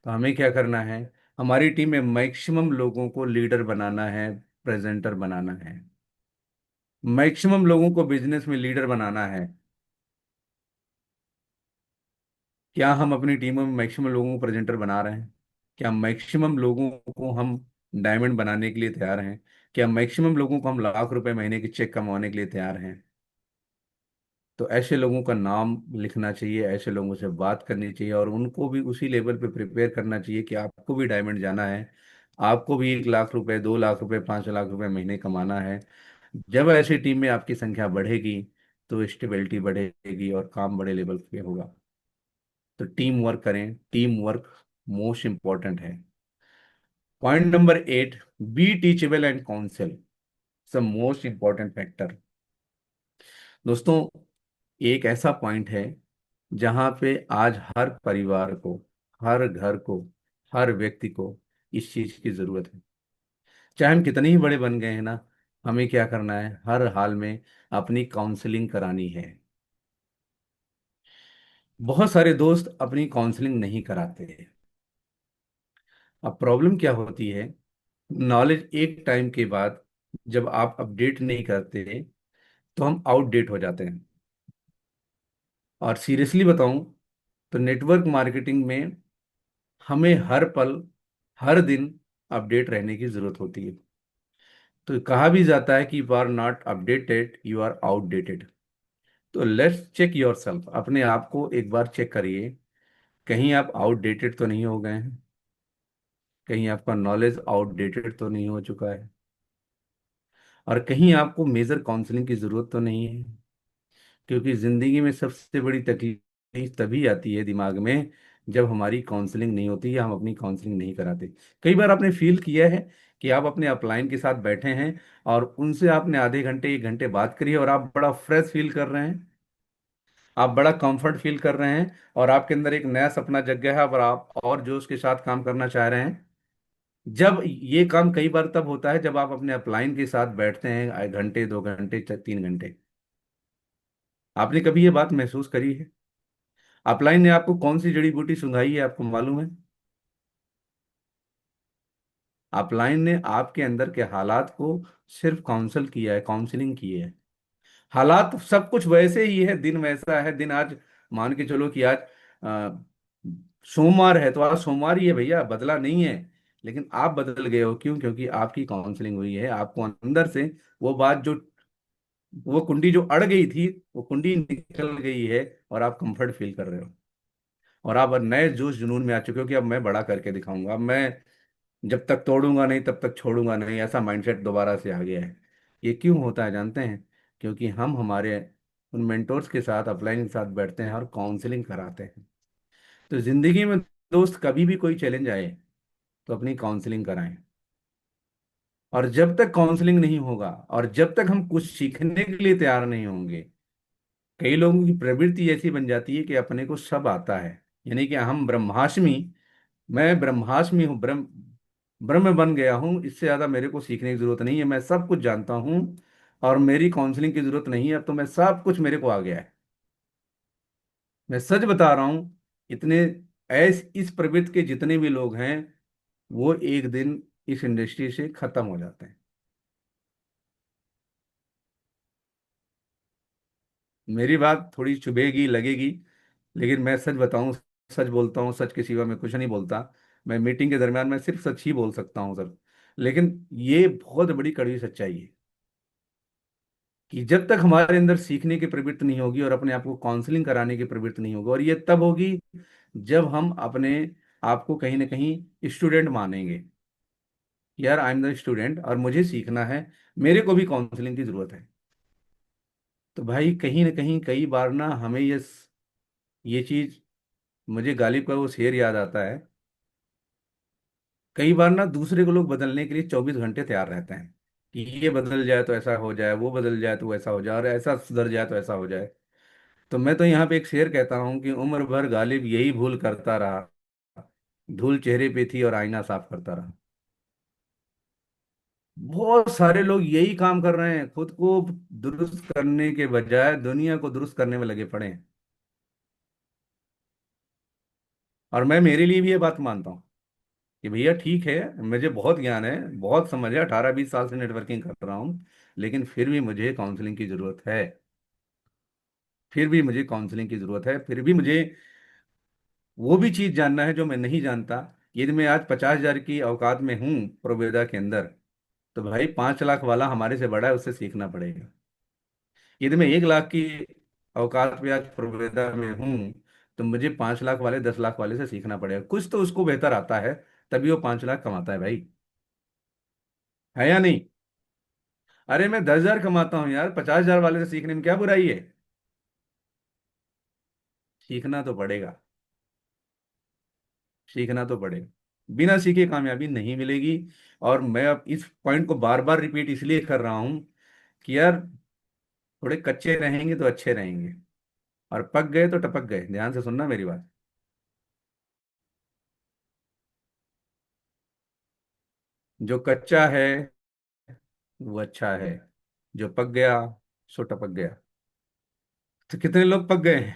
तो हमें क्या करना है, हमारी टीम में मैक्सिमम लोगों को लीडर बनाना है, प्रेजेंटर बनाना है। मैक्सिमम लोगों को बिजनेस में लीडर बनाना है। क्या हम अपनी टीमों में मैक्सिमम लोगों को प्रेजेंटर बना रहे हैं? क्या मैक्सिमम लोगों को हम डायमंड बनाने के लिए तैयार हैं? क्या मैक्सिमम लोगों को हम लाख रुपए महीने के चेक कमाने के लिए तैयार हैं? तो ऐसे लोगों का नाम लिखना चाहिए, ऐसे लोगों से बात करनी चाहिए, और उनको भी उसी लेवल पे प्रिपेयर करना चाहिए कि आपको भी डायमंड जाना है, आपको भी 1 लाख रुपए, 2 लाख रुपए, 5 लाख रुपए महीने कमाना है। जब ऐसी टीम में आपकी संख्या बढ़ेगी तो स्टेबिलिटी बढ़ेगी और काम बड़े लेवल पे होगा। तो टीम वर्क करें, टीम वर्क मोस्ट इंपॉर्टेंट है। Point number 8, be teachable and council, सब मोस्ट इंपॉर्टेंट फैक्टर। दोस्तों, एक ऐसा पॉइंट है जहां पे आज हर परिवार को, हर घर को, हर व्यक्ति को इस चीज की जरूरत है। चाहे हम कितने ही बड़े बन गए हैं ना, हमें क्या करना है, हर हाल में अपनी काउंसलिंग करानी है। बहुत सारे दोस्त अपनी काउंसलिंग नहीं कराते। अब प्रॉब्लम क्या होती है, नॉलेज एक टाइम के बाद जब आप अपडेट नहीं करते तो हम आउटडेट हो जाते हैं। और सीरियसली बताऊं तो नेटवर्क मार्केटिंग में हमें हर पल, हर दिन अपडेट रहने की जरूरत होती है। तो कहा भी जाता है कि you are not updated, you are outdated. तो लेट्स चेक योर सेल्फ, अपने आप को एक बार चेक करिए, कहीं आप आउटडेटेड तो नहीं हो गए हैं, कहीं आपका नॉलेज आउटडेटेड तो नहीं हो चुका है, और कहीं आपको मेजर काउंसलिंग की जरूरत तो नहीं है। क्योंकि जिंदगी में सबसे बड़ी तकलीफ तभी आती है दिमाग में, जब हमारी काउंसलिंग नहीं होती या हम अपनी काउंसलिंग नहीं कराते। कई बार आपने फील किया है कि आप अपने अपलाइन के साथ बैठे हैं और उनसे आपने आधे घंटे 1 घंटे बात करी है और आप बड़ा फ्रेश फील कर रहे हैं, आप बड़ा कंफर्ट फील कर रहे हैं, और आपके अंदर एक नया सपना जग गया है और आप और जोश के साथ काम करना चाह रहे हैं। जब ये काम कई बार तब होता है जब आप अपने अपलाइन के साथ बैठते हैं घंटे, 2 घंटे, 3 घंटे। आपने कभी ये बात महसूस करी है? अपलाइन ने आपको कौन सी जड़ी बूटी सुंघाई है, आपको मालूम है? अपलाइन ने आपके अंदर के हालात को सिर्फ काउंसल किया है, काउंसलिंग की है। हालात सब कुछ वैसे ही है, दिन वैसा है, दिन आज मान के चलो कि आज अ, सोमवार है तो आज सोमवार ही है भैया, बदला नहीं है। लेकिन आप बदल गए हो, क्यों? क्योंकि आपकी काउंसलिंग हुई है, आपको अंदर से वो बात जो, वो कुंडी जो अड़ गई थी, वो कुंडी निकल गई है, और आप कंफर्ट फील कर रहे हो, और आप नए जोश जुनून में आ चुके हो कि अब मैं बड़ा करके दिखाऊंगा, अब मैं जब तक तोड़ूंगा नहीं तब तक छोड़ूंगा नहीं, ऐसा माइंडसेट दोबारा से आ गया है। ये क्यों होता है जानते हैं? क्योंकि हम हमारे उन मेंटोर्स के साथ, अपलाइन के साथ बैठते हैं और काउंसलिंग कराते हैं। तो जिंदगी में दोस्त, कभी भी कोई चैलेंज आए तो अपनी काउंसलिंग कराएं। और जब तक काउंसलिंग नहीं होगा और जब तक हम कुछ सीखने के लिए तैयार नहीं होंगे, कई लोगों की प्रवृत्ति ऐसी बन जाती है कि अपने को सब आता है, यानी कि हम ब्रह्मास्मि, मैं ब्रह्मास्मि हूँ, ब्रह्म ब्रह्म बन गया हूँ, इससे ज्यादा मेरे को सीखने की जरूरत नहीं है, मैं सब कुछ जानता हूँ और मेरी काउंसलिंग की जरूरत नहीं है, अब तो मैं सब कुछ मेरे को आ गया है। मैं सच बता रहा हूँ, इतने इस प्रवृत्ति के जितने भी लोग हैं, वो एक दिन इस इंडस्ट्री से खत्म हो जाते हैं। मेरी बात थोड़ी चुभेगी, लगेगी, लेकिन मैं सच बताऊं, सच बोलता हूँ, सच के सिवा मैं कुछ नहीं बोलता। मैं मीटिंग के दरमियान मैं सिर्फ सच ही बोल सकता हूँ सर। लेकिन ये बहुत बड़ी कड़वी सच्चाई है कि जब तक हमारे अंदर सीखने की प्रवृत्ति नहीं होगी और अपने आप को काउंसलिंग कराने की प्रवृत्ति नहीं होगी, और ये तब होगी जब हम अपने आप को कहीं ना कहीं स्टूडेंट मानेंगे। यार, आई एम द स्टूडेंट और मुझे सीखना है, मेरे को भी काउंसलिंग की जरूरत है। तो भाई, कहीं ना कहीं कई बार ना हमें ये चीज, मुझे गालिब का वो शेर याद आता है, कई बार ना दूसरे को लोग बदलने के लिए 24 घंटे तैयार रहते हैं कि ये बदल जाए तो ऐसा हो जाए, वो बदल जाए तो वैसा हो जाए, और ऐसा सुधर जाए तो ऐसा हो जाए। तो मैं तो यहाँ पे एक शेर कहता हूँ कि उम्र भर गालिब यही भूल करता रहा, धूल चेहरे पे थी और आईना साफ करता रहा। बहुत सारे लोग यही काम कर रहे हैं, खुद को दुरुस्त करने के बजाय दुनिया को दुरुस्त करने में लगे पड़े हैं। और मैं मेरे लिए भी ये बात मानता हूँ कि भैया ठीक है, मुझे बहुत ज्ञान है, बहुत समझ है, 18-20 साल से नेटवर्किंग कर रहा हूँ, लेकिन फिर भी मुझे काउंसलिंग की जरूरत है। फिर भी मुझे काउंसलिंग की जरूरत है, फिर भी मुझे वो भी चीज जानना है जो मैं नहीं जानता। यदि मैं आज 50,000 की औकात में हूँ प्रोवेदा के अंदर, तो भाई 5 लाख वाला हमारे से बड़ा है, उससे सीखना पड़ेगा। यदि मैं 1 लाख की औकात में आज प्रोवेदा में हूँ, तो मुझे 5 लाख वाले, 10 लाख वाले से सीखना पड़ेगा, कुछ तो उसको बेहतर आता है, तभी वो 5 लाख कमाता है भाई। है या नहीं? अरे मैं 10,000 कमाता हूँ यार, 50,000 वाले से सीखने में क्या बुराई है? सीखना तो पड़ेगा, सीखना तो पड़ेगा, बिना सीखे कामयाबी नहीं मिलेगी। और मैं अब इस पॉइंट को बार बार रिपीट इसलिए कर रहा हूँ कि यार, थोड़े कच्चे रहेंगे तो अच्छे रहेंगे, और पक गए तो टपक गए। ध्यान से सुनना मेरी बात। जो कच्चा है वो अच्छा है। जो पक गया सो टपक गया। तो कितने लोग पक गए?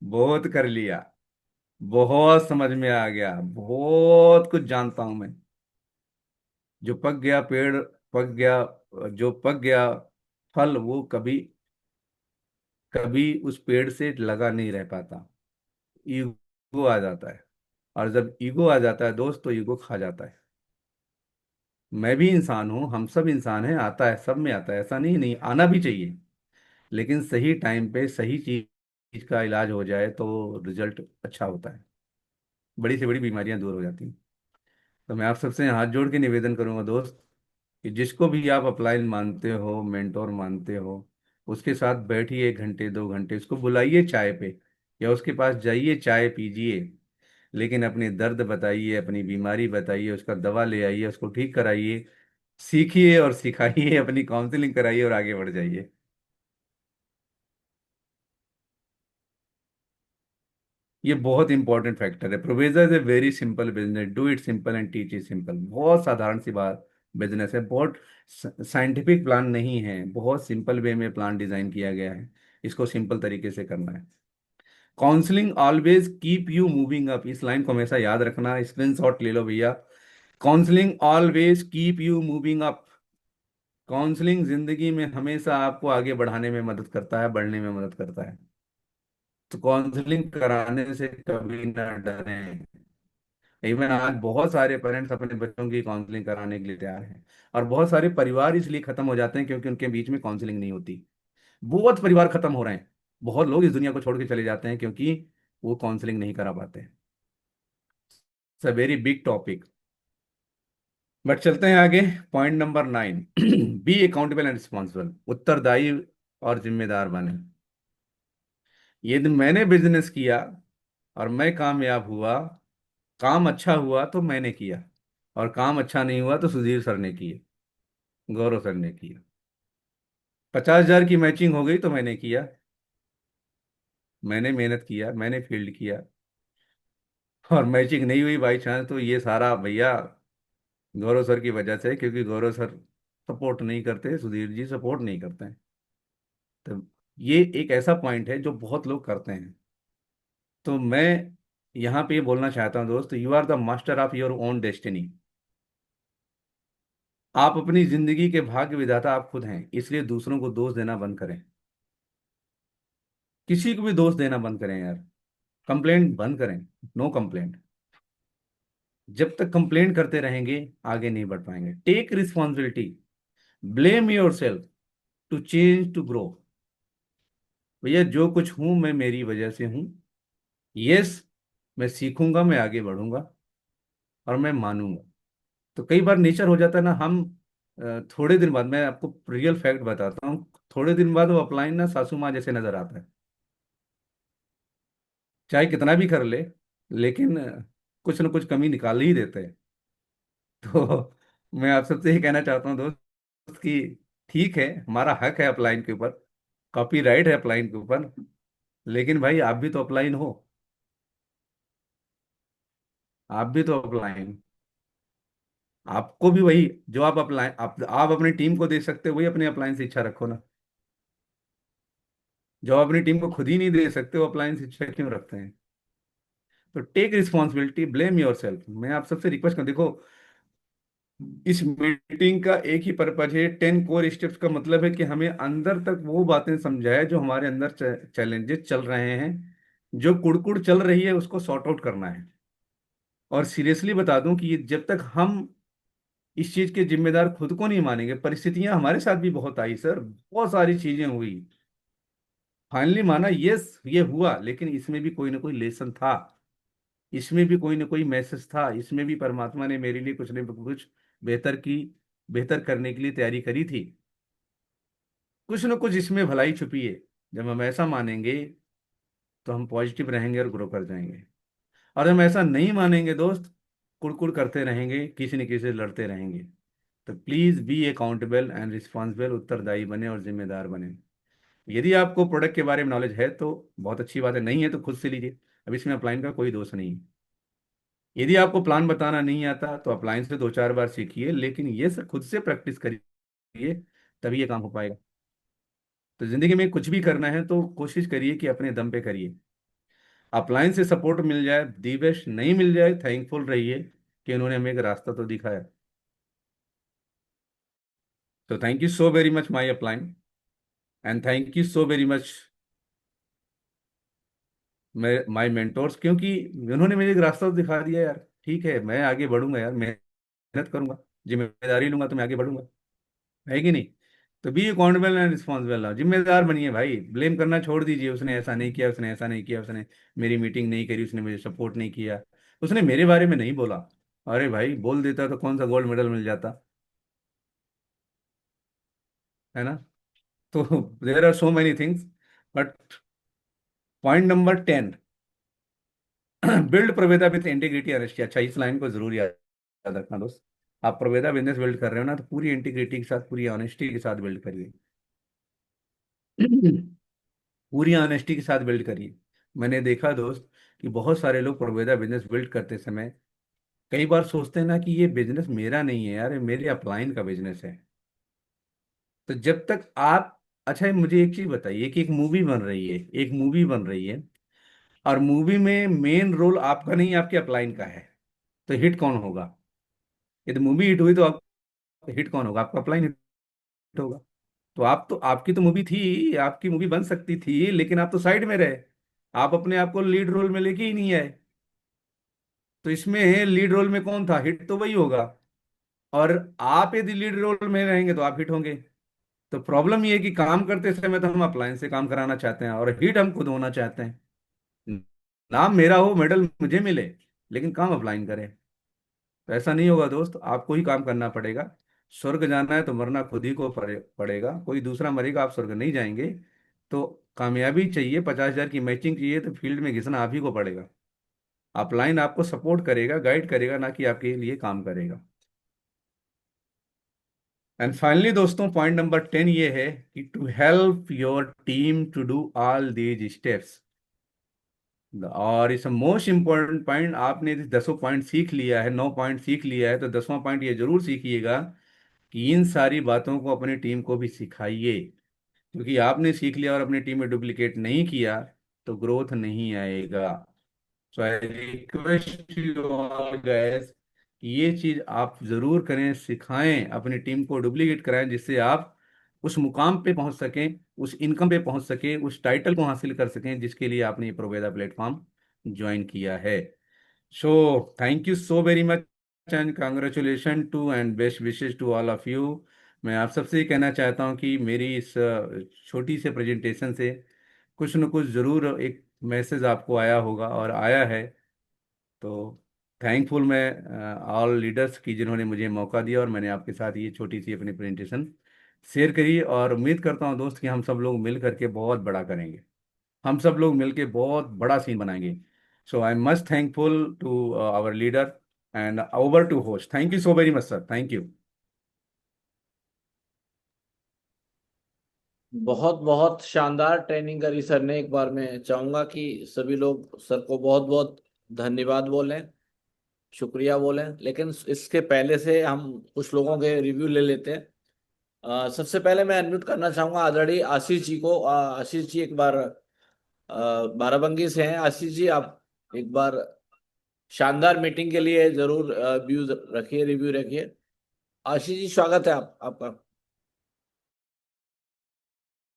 बहुत कर लिया। बहुत समझ में आ गया, बहुत कुछ जानता हूं मैं। जो पक गया पेड़, पक गया, जो पक गया फल, वो कभी कभी उस पेड़ से लगा नहीं रह पाता। ईगो आ जाता है। और जब ईगो आ जाता है दोस्त, तो ईगो खा जाता है। मैं भी इंसान हूं, हम सब इंसान हैं, आता है, सब में आता है, ऐसा नहीं, नहीं आना भी चाहिए। लेकिन सही टाइम पे सही चीज का इलाज हो जाए तो रिजल्ट अच्छा होता है। बड़ी से बड़ी बीमारियां दूर हो जाती हैं। तो मैं आप सबसे हाथ जोड़ के निवेदन करूंगा दोस्त, कि जिसको भी आप अपलाइन मानते हो, मेंटोर मानते हो, उसके साथ बैठिए 1 घंटे 2 घंटे, उसको बुलाइए चाय पे, या उसके पास जाइए, चाय पीजिए। लेकिन अपने दर्द बताइए, अपनी बीमारी बताइए, उसका दवा ले आइए, उसको ठीक कराइए, सीखिए और सिखाइए, अपनी काउंसलिंग कराइए और आगे बढ़ जाइए। ये बहुत इंपॉर्टेंट फैक्टर है। Provision is a very simple business, do it simple and teach it simple. बहुत साधारण सी बात, बिजनेस है, बहुत साइंटिफिक प्लान नहीं है, बहुत सिंपल वे में प्लान डिजाइन किया गया है। इसको सिंपल तरीके से करना है। Counselling always keep you moving up, इस लाइन को हमेशा याद रखना, स्क्रीनशॉट ले लो भैया। Counselling always keep you moving up. Counselling जिंदगी में हमेशा आपको आगे बढ़ाने में मदद करता है, बढ़ने में मदद करता है। तो काउंसलिंग कराने से कभी ना डरें। इवन आज बहुत सारे पेरेंट्स अपने बच्चों की काउंसलिंग कराने के लिए तैयार हैं। और बहुत सारे परिवार इसलिए खत्म हो जाते हैं क्योंकि उनके बीच में काउंसलिंग नहीं होती। बहुत परिवार खत्म हो रहे हैं। बहुत लोग इस दुनिया को छोड़ के चले जाते हैं क्योंकि वो काउंसलिंग नहीं करा पाते। It's a very big topic. But चलते हैं आगे। Point number 9, be accountable and responsible, उत्तरदायी और जिम्मेदार बने। यदि मैंने बिजनेस किया और मैं कामयाब हुआ, काम अच्छा हुआ तो मैंने किया, और काम अच्छा नहीं हुआ तो सुधीर सर ने किया, गौरव सर ने किया। 50,000 की मैचिंग हो गई तो मैंने किया, मैंने मेहनत किया, मैंने फील्ड किया। और मैचिंग नहीं हुई बाई चांस, तो ये सारा भैया गौरव सर की वजह से, क्योंकि गौरव सर सपोर्ट नहीं करते, सुधीर जी सपोर्ट नहीं करते हैं। तो ये एक ऐसा पॉइंट है जो बहुत लोग करते हैं। तो मैं यहाँ पे ये बोलना चाहता हूँ दोस्त, you are the master of your own destiny. आप अपनी जिंदगी के भाग्य विधाता आप खुद हैं, इसलिए दूसरों को दोष देना बंद करें। किसी को भी दोष देना बंद करें यार। कंप्लेंट बंद करें। No complaint. जब तक कंप्लेंट करते रहेंगे आगे नहीं बढ़ पाएंगे। Take responsibility, blame your self to change to grow. भैया जो कुछ हूं मैं मेरी वजह से हूं। यस, मैं सीखूंगा, मैं आगे बढ़ूंगा, और मैं मानूंगा। तो कई बार नेचर हो जाता है ना, हम थोड़े दिन बाद, मैं आपको रियल फैक्ट बताता हूँ, थोड़े दिन बाद वो अपलाइन ना सासू माँ जैसे नजर आता है। चाहे कितना भी कर ले, लेकिन कुछ ना कुछ कमी निकाल ही देते हैं। तो मैं आप सबसे ये कहना चाहता हूँ दोस्त, कि ठीक है, हमारा हक है अपलाइन के ऊपर, कॉपी राइट है अपलाइन के ऊपर, लेकिन भाई आप भी तो अपलाइन हो। आप भी तो अपलाइन, आपको भी वही जो आप अपलाइन, आप अपनी टीम को दे सकते हो, वही अपने अपलाइन से इच्छा रखो ना। जो आप अपनी टीम को खुद ही नहीं दे सकते, वो अपलाइन से इच्छा क्यों रखते हैं? तो take responsibility, blame your self. मैं आप सबसे रिक्वेस्ट कर, देखो, इस मीटिंग का एक ही पर्पज है। 10 कोर स्टेप्स का मतलब है कि हमें अंदर तक वो बातें समझाए जो हमारे अंदर चैलेंजेस चल रहे हैं, जो कुड़कुड़ चल रही है, उसको सॉर्ट आउट करना है। और सीरियसली बता दूं कि जब तक हम इस चीज के जिम्मेदार खुद को नहीं मानेंगे, परिस्थितियां हमारे साथ भी बहुत आई सर, बहुत सारी चीजें हुई, फाइनली माना, यस ये हुआ, लेकिन इसमें भी कोई ना कोई लेसन था, इसमें भी कोई ना कोई मैसेज था, इसमें भी परमात्मा ने मेरे लिए कुछ न कुछ बेहतर की, बेहतर करने के लिए तैयारी करी थी। कुछ न कुछ इसमें भलाई छुपी है। जब हम ऐसा मानेंगे तो हम पॉजिटिव रहेंगे और ग्रो कर जाएंगे। और हम ऐसा नहीं मानेंगे दोस्त, कुड़कुड़ करते रहेंगे, किसी न किसी से लड़ते रहेंगे। तो please be accountable and responsible, उत्तरदायी बने और जिम्मेदार बने। यदि आपको प्रोडक्ट के बारे में नॉलेज है तो बहुत अच्छी बात है, नहीं है तो खुद से लीजिए। अब इसमें अपलाइन का कोई दोष नहीं है। यदि आपको प्लान बताना नहीं आता तो अप्लायंस से 2-4 बार सीखिए, लेकिन ये सब खुद से प्रैक्टिस करिए, तभी ये काम हो पाएगा। तो जिंदगी में कुछ भी करना है तो कोशिश करिए कि अपने दम पे करिए। अप्लायंस से सपोर्ट मिल जाए दी बेस्ट, नहीं मिल जाए थैंकफुल रहिए कि उन्होंने हमें एक रास्ता तो दिखाया। तो thank you so very much my upline, and thank you so very much my mentors, क्योंकि उन्होंने मुझे एक रास्ता तो दिखा दिया यार। ठीक है, मैं आगे बढ़ूंगा यार, मेहनत करूंगा, जिम्मेदारी लूंगा तो मैं आगे बढ़ूंगा, है कि नहीं? तो बी अकाउंटेबल एंड रिस्पॉन्सिबल ना, जिम्मेदार बनिए भाई। ब्लेम करना छोड़ दीजिए, उसने ऐसा नहीं किया, उसने ऐसा नहीं किया, उसने मेरी मीटिंग नहीं करी, उसने मुझे सपोर्ट नहीं किया, उसने मेरे बारे में नहीं बोला। अरे भाई, बोल देता तो कौन सा गोल्ड मेडल मिल जाता, है ना? तो there are so many things, but point number 10, build Praveda with integrity honesty. अच्छा, इस लाइन को जरूर याद रखना दोस्त। आप प्रवेदा बिजनेस बिल्ड कर रहे हो ना, तो पूरी इंटीग्रिटी के साथ, पूरी ऑनेस्टी के साथ बिल्ड करिए। पूरी ऑनेस्टी के साथ बिल्ड करिए। मैंने देखा दोस्त कि बहुत सारे लोग प्रवेदा बिजनेस बिल्ड करते समय कई बार सोचते हैं ना कि ये बिजनेस मेरा नहीं है यार, ये मेरे अपलाइन का बिजनेस है। तो जब तक आप, अच्छा मुझे एक चीज बताइए कि एक मूवी बन रही है, एक मूवी बन रही है, और मूवी में मेन रोल आपका नहीं, आपके अपलाइन का है, तो हिट कौन होगा? यदि मूवी हिट हुई तो आप, हिट कौन होगा? आपका अपलाइन हिट होगा। तो आप तो, आपकी तो मूवी थी, आपकी मूवी बन सकती थी, लेकिन आप तो साइड में रहे, आप अपने आप को लीड रोल में लेके ही नहीं आए। तो इसमें लीड रोल में कौन था? हिट तो वही होगा। और आप यदि लीड रोल में रहेंगे तो आप हिट होंगे। तो प्रॉब्लम ये है कि काम करते समय तो हम अप्लायंस से काम कराना चाहते हैं और हिट हम खुद होना चाहते हैं। नाम मेरा हो, मेडल मुझे मिले, लेकिन काम अप्लाइन करें। तो ऐसा नहीं होगा दोस्त, आपको ही काम करना पड़ेगा। स्वर्ग जाना है तो मरना खुद ही को पड़ेगा, कोई दूसरा मरेगा, आप स्वर्ग नहीं जाएंगे। तो कामयाबी चाहिए, 50,000 की मैचिंग चाहिए, तो फील्ड में घिसना आप ही को पड़ेगा। अपलाइन आपको सपोर्ट करेगा, गाइड करेगा, ना कि आपके लिए काम करेगा। एंड फाइनली दोस्तों, पॉइंट नंबर 10 ये है कि to help your team to do all these steps, और इस मोस्ट इम्पोर्टेंट पॉइंट, आपने यदि 10 पॉइंट सीख लिया है, 9 पॉइंट सीख लिया है, तो 10वां पॉइंट ये जरूर सीखिएगा कि इन सारी बातों को अपनी टीम को भी सिखाइए। क्योंकि आपने सीख लिया और अपनी टीम में डुप्लीकेट नहीं किया तो ग्रोथ नहीं आएगा। So I request you all guys, ये चीज आप जरूर करें, सिखाएं, अपनी टीम को डुप्लीकेट कराएं, जिससे आप उस मुकाम पे पहुंच सकें, उस इनकम पे पहुंच सकें, उस टाइटल को हासिल कर सकें जिसके लिए आपने ये प्रोवेदा प्लेटफॉर्म ज्वाइन किया है। So thank you so very much and congratulation to and best wishes to all of you. मैं आप सबसे ये कहना चाहता हूँ कि मेरी इस छोटी से प्रेजेंटेशन से कुछ न कुछ ज़रूर एक मैसेज आपको आया होगा और आया है। तो थैंकफुल मैं ऑल लीडर्स की जिन्होंने मुझे मौका दिया और मैंने आपके साथ ये छोटी सी अपनी प्रेजेंटेशन शेयर करी, और उम्मीद करता हूँ दोस्त कि हम सब लोग मिल करके बहुत बड़ा करेंगे, हम सब लोग मिलके बहुत बड़ा सीन बनाएंगे। So I am much thankful to our leader and over to host. Thank you so very much sir, thank you. बहुत बहुत शानदार ट्रेनिंग करी सर ने। एक बार मैं चाहूंगा कि सभी लोग सर को बहुत बहुत धन्यवाद बोलें, शुक्रिया बोलें। लेकिन इसके पहले से हम कुछ लोगों के रिव्यू ले लेते हैं। सबसे पहले मैं अनम्यूट करना चाहूंगा आदरणीय आशीष जी को। आशीष जी एक बार बाराबंकी से हैं। आशीष जी आप एक बार शानदार मीटिंग के लिए जरूर व्यूज रखिए, रिव्यू रखिए। आशीष जी स्वागत है आपका।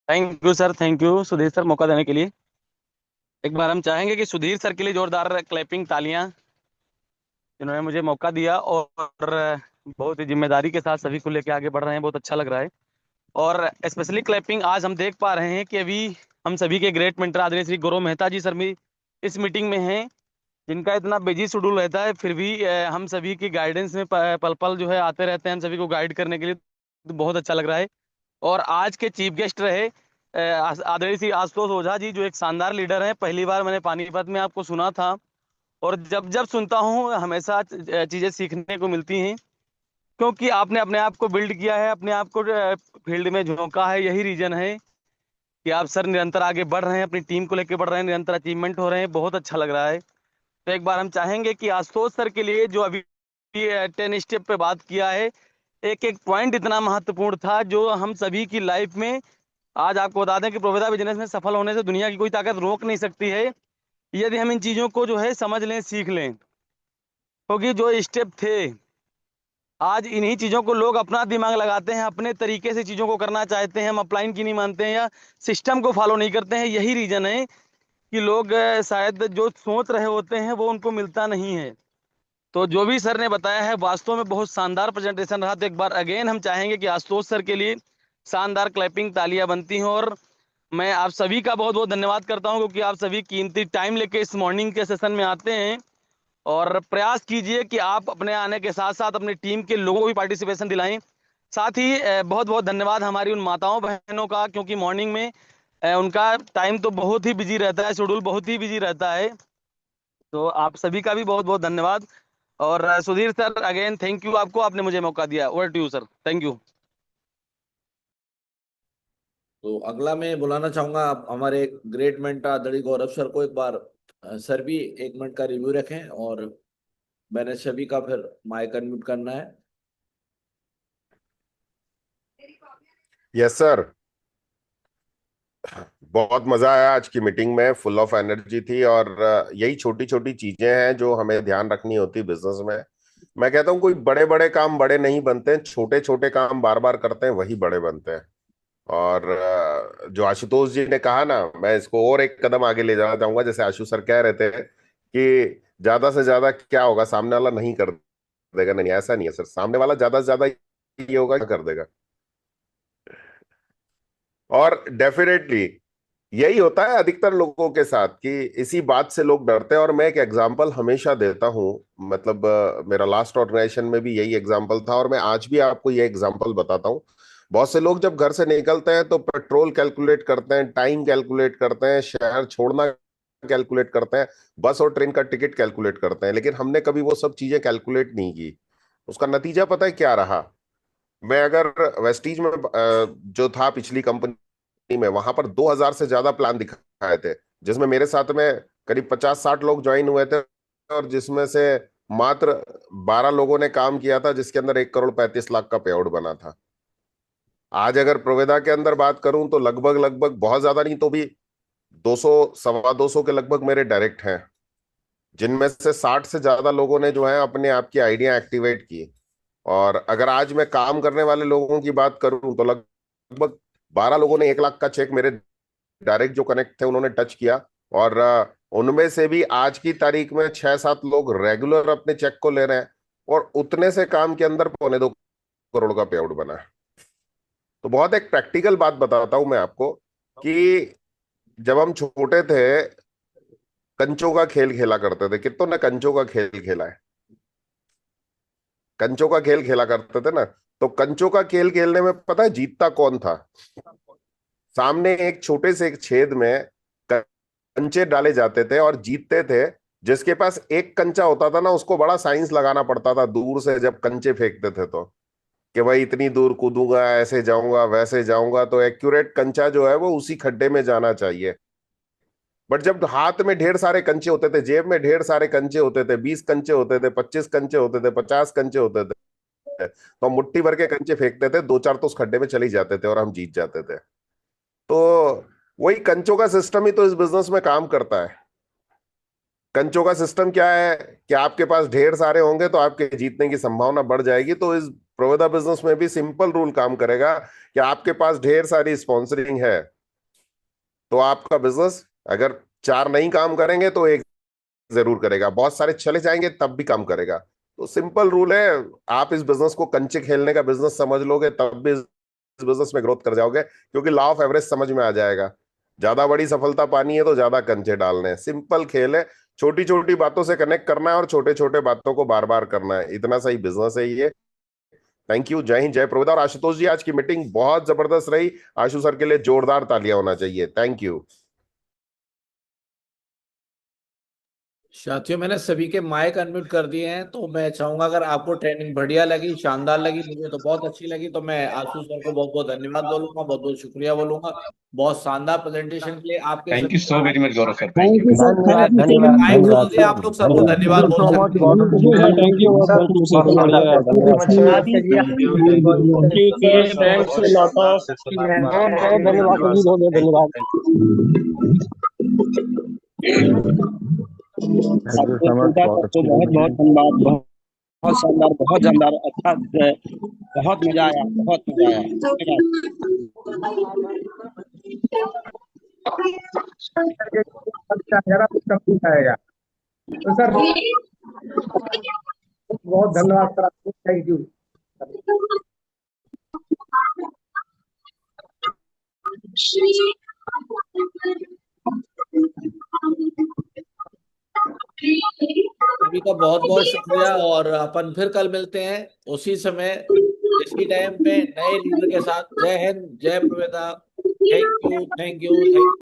Thank you sir, thank you Sudhir sir मौका देने के लिए। एक बार हम चाहेंगे कि सुधीर सर के लिए जोरदार क्लैपिंग तालियां, जिन्होंने मुझे मौका दिया और बहुत ही जिम्मेदारी के साथ सभी को लेकर आगे बढ़ रहे हैं। बहुत अच्छा लग रहा है। और स्पेशली क्लैपिंग आज हम देख पा रहे हैं कि अभी हम सभी के ग्रेट मेंटर आदरणीय श्री गौरव मेहता जी सर भी इस मीटिंग में हैं, जिनका इतना बिजी शेड्यूल रहता है, फिर भी हम सभी की गाइडेंस में पल पल जो है आते रहते हैं हम सभी को गाइड करने के लिए। तो बहुत अच्छा लग रहा है। और आज के चीफ गेस्ट रहे आदरणीय श्री आशुतोष ओझा जी, जो एक शानदार लीडर हैं। पहली बार मैंने पानीपत में आपको सुना था, और जब जब सुनता हूँ हमेशा चीजें सीखने को मिलती हैं, क्योंकि आपने अपने आप को बिल्ड किया है, अपने आप को फील्ड में झोंका है। यही रीजन है कि आप सर निरंतर आगे बढ़ रहे हैं, अपनी टीम को लेकर बढ़ रहे हैं, निरंतर अचीवमेंट हो रहे हैं। बहुत अच्छा लग रहा है। तो एक बार हम चाहेंगे कि आशुतोष सर के लिए जो अभी 10 स्टेप पे बात किया है, एक एक पॉइंट इतना महत्वपूर्ण था जो हम सभी की लाइफ में, आज आपको बता दें कि प्रोविधा बिजनेस में सफल होने से दुनिया की कोई ताकत रोक नहीं सकती है, यदि हम इन चीज़ों को जो है समझ लें, सीख लें। क्योंकि जो स्टेप थे, आज इन्हीं चीज़ों को लोग अपना दिमाग लगाते हैं, अपने तरीके से चीज़ों को करना चाहते हैं, हम अपलाइन की नहीं मानते हैं या सिस्टम को फॉलो नहीं करते हैं। यही रीज़न है कि लोग शायद जो सोच रहे होते हैं वो उनको मिलता नहीं है। तो जो भी सर ने बताया है वास्तव में बहुत शानदार प्रेजेंटेशन रहा। तो एक बार अगेन हम चाहेंगे कि आशुतोष सर के लिए शानदार क्लैपिंग तालियां बनती हों। और मैं आप सभी का बहुत बहुत धन्यवाद करता हूं, क्योंकि आप सभी कीमती टाइम लेके इस मॉर्निंग के सेशन में आते हैं। और प्रयास कीजिए कि आप अपने आने के साथ साथ अपनी टीम के लोगों को भी पार्टिसिपेशन दिलाएं। साथ ही बहुत बहुत धन्यवाद हमारी उन माताओं बहनों का, क्योंकि मॉर्निंग में उनका टाइम तो बहुत ही बिजी रहता है, शेड्यूल बहुत ही बिजी रहता है। तो आप सभी का भी बहुत बहुत धन्यवाद। और Sudhir sir, again thank you आपको, आपने मुझे मौका दिया। Over to you sir, thank you. तो अगला मैं बुलाना चाहूंगा आप हमारे ग्रेट मेंटर आदरणीय गौरव सर को। एक बार सर भी 1 मिनट का रिव्यू रखें, और मैंने सभी का फिर माइक अनम्यूट करना है। यस सर, बहुत मजा आया आज की मीटिंग में, फुल ऑफ एनर्जी थी। और यही छोटी छोटी चीजें हैं जो हमें ध्यान रखनी होती बिजनेस में। मैं कहता हूँ कोई बड़े बड़े काम बड़े नहीं बनते हैं, छोटे छोटे काम बार बार करते हैं वही बड़े बनते हैं। और जो आशुतोष जी ने कहा ना, मैं इसको और एक कदम आगे ले जाना चाहूंगा। जैसे आशु सर कह रहे थे कि ज्यादा से ज्यादा क्या होगा, सामने वाला नहीं कर देगा। नहीं, ऐसा नहीं है सर, सामने वाला ज्यादा से ज्यादा ये होगा कर देगा। और डेफिनेटली यही होता है अधिकतर लोगों के साथ कि इसी बात से लोग डरते हैं। और मैं एक एग्जांपल हमेशा देता हूं, मतलब मेरा लास्ट ऑर्गेनाइजेशन में भी यही एग्जांपल था, और मैं आज भी आपको ये एग्जांपल बताता हूं। बहुत से लोग जब घर से निकलते हैं तो पेट्रोल कैलकुलेट करते हैं, टाइम कैलकुलेट करते हैं, शहर छोड़ना कैलकुलेट करते हैं, बस और ट्रेन का टिकट कैलकुलेट करते हैं। लेकिन हमने कभी वो सब चीजें कैलकुलेट नहीं की। उसका नतीजा पता है क्या रहा? मैं अगर वेस्टीज में जो था पिछली कंपनी में, वहां पर 2000 से ज्यादा प्लान दिखाए थे, जिसमें मेरे साथ में करीब 50-60 लोग ज्वाइन हुए थे, और जिसमें से मात्र 12 लोगों ने काम किया था, जिसके अंदर 1,35,00,000 का पे आउट बना था। आज अगर प्रोवेदा के अंदर बात करूं तो लगभग लगभग, बहुत ज्यादा नहीं तो भी 200 सवा 200 के लगभग मेरे डायरेक्ट हैं, जिनमें से 60 से ज्यादा लोगों ने जो है अपने आप की आइडिया एक्टिवेट की। और अगर आज मैं काम करने वाले लोगों की बात करूं तो लगभग 12 लोगों ने 1 लाख का चेक मेरे डायरेक्ट जो कनेक्ट थे उन्होंने टच किया। और उनमें से भी आज की तारीख में 6-7 लोग रेगुलर अपने चेक को ले रहे हैं, और उतने से काम के अंदर 2.25 करोड़ का पे आउट बना है। तो बहुत एक प्रैक्टिकल बात बताता हूं मैं आपको कि जब हम छोटे थे, कंचों का खेल खेला करते थे। कितनों ने कंचों का खेल खेला है? कंचों का खेल खेला करते थे ना। तो कंचों का खेल खेलने में पता है जीतता कौन था? सामने एक छोटे से एक छेद में कंचे डाले जाते थे और जीतते थे जिसके पास एक कंचा होता था ना, उसको बड़ा साइंस लगाना पड़ता था दूर से जब कंचे फेंकते थे तो, कि भाई इतनी दूर कूदूंगा, ऐसे जाऊंगा, वैसे जाऊंगा, तो एक्यूरेट कंचा जो है वो उसी खड्डे में जाना चाहिए। बट जब हाथ में ढेर सारे कंचे होते थे, जेब में ढेर सारे कंचे होते थे, 20 कंचे होते थे, 25 कंचे होते थे, 50 कंचे होते थे, तो हम मुट्ठी भर के कंचे फेंकते थे, 2-4 तो उस खड्डे में चले जाते थे और हम जीत जाते थे। तो वही कंचों का सिस्टम ही तो इस बिजनेस में काम करता है। कंचों का सिस्टम क्या है कि आपके पास ढेर सारे होंगे तो आपके जीतने की संभावना बढ़ जाएगी। तो इस प्रोवेदा बिजनेस में भी सिंपल रूल काम करेगा कि आपके पास ढेर सारी स्पॉन्सरिंग है तो आपका बिजनेस अगर 4 नहीं काम करेंगे तो एक जरूर करेगा, बहुत सारे चले जाएंगे तब भी काम करेगा। तो सिंपल रूल है, आप इस बिजनेस को कंचे खेलने का बिजनेस समझ लोगे तब भी इस बिजनेस में ग्रोथ कर जाओगे, क्योंकि लॉ ऑफ एवरेज समझ में आ जाएगा। ज्यादा बड़ी सफलता पानी है तो ज्यादा कंचे डालने हैं। सिंपल खेल है, छोटी छोटी बातों से कनेक्ट करना है और छोटे छोटे बातों को बार बार करना है, इतना सही बिजनेस है ये। थैंक यू, जय हिंद, जय प्रोवेदा। और आशुतोष जी, आज की मीटिंग बहुत जबरदस्त रही। आशु सर के लिए जोरदार तालियां होना चाहिए। Thank you. साथियों, मैंने सभी के माइक अनम्यूट कर दिए हैं, तो मैं चाहूंगा अगर आपको ट्रेनिंग बढ़िया लगी, शानदार लगी, मुझे तो बहुत अच्छी लगी, तो मैं आशीष सर को बहुत बहुत धन्यवाद बोलूंगा, बहुत बहुत शुक्रिया बोलूंगा। बहुत शानदार प्रेजेंटेशन के लिए आपके थैंक यू सभी सो very much Gaurav sir, thank thank you. You sir, धन्यवाद थैंक यू धन्यवाद माइक धन्यवाद खोल दिया आप लोग, सबको धन्यवाद बोल सो सकते मच हैं। Gaurav thank you sir, thank you sir, बढ़िया धन्यवाद करिए। Okay thanks a lot of बहुत बहुत धन्यवाद सभी, बहुत बहुत धन्यवाद आपको श्रोता सबको बहुत बहुत धन्यवाद, बहुत बहुत शानदार, बहुत शानदार, अच्छा, बहुत मजा आया, बहुत मजा आया, धन्यवाद। तो सर बहुत धन्यवाद सर आपको, थैंक यू। सभी का बहुत बहुत शुक्रिया, और अपन फिर कल मिलते हैं उसी समय, इसी टाइम पे, नए लीडर के साथ। जय हिंद, जय Praveda. Thank you, thank you, thank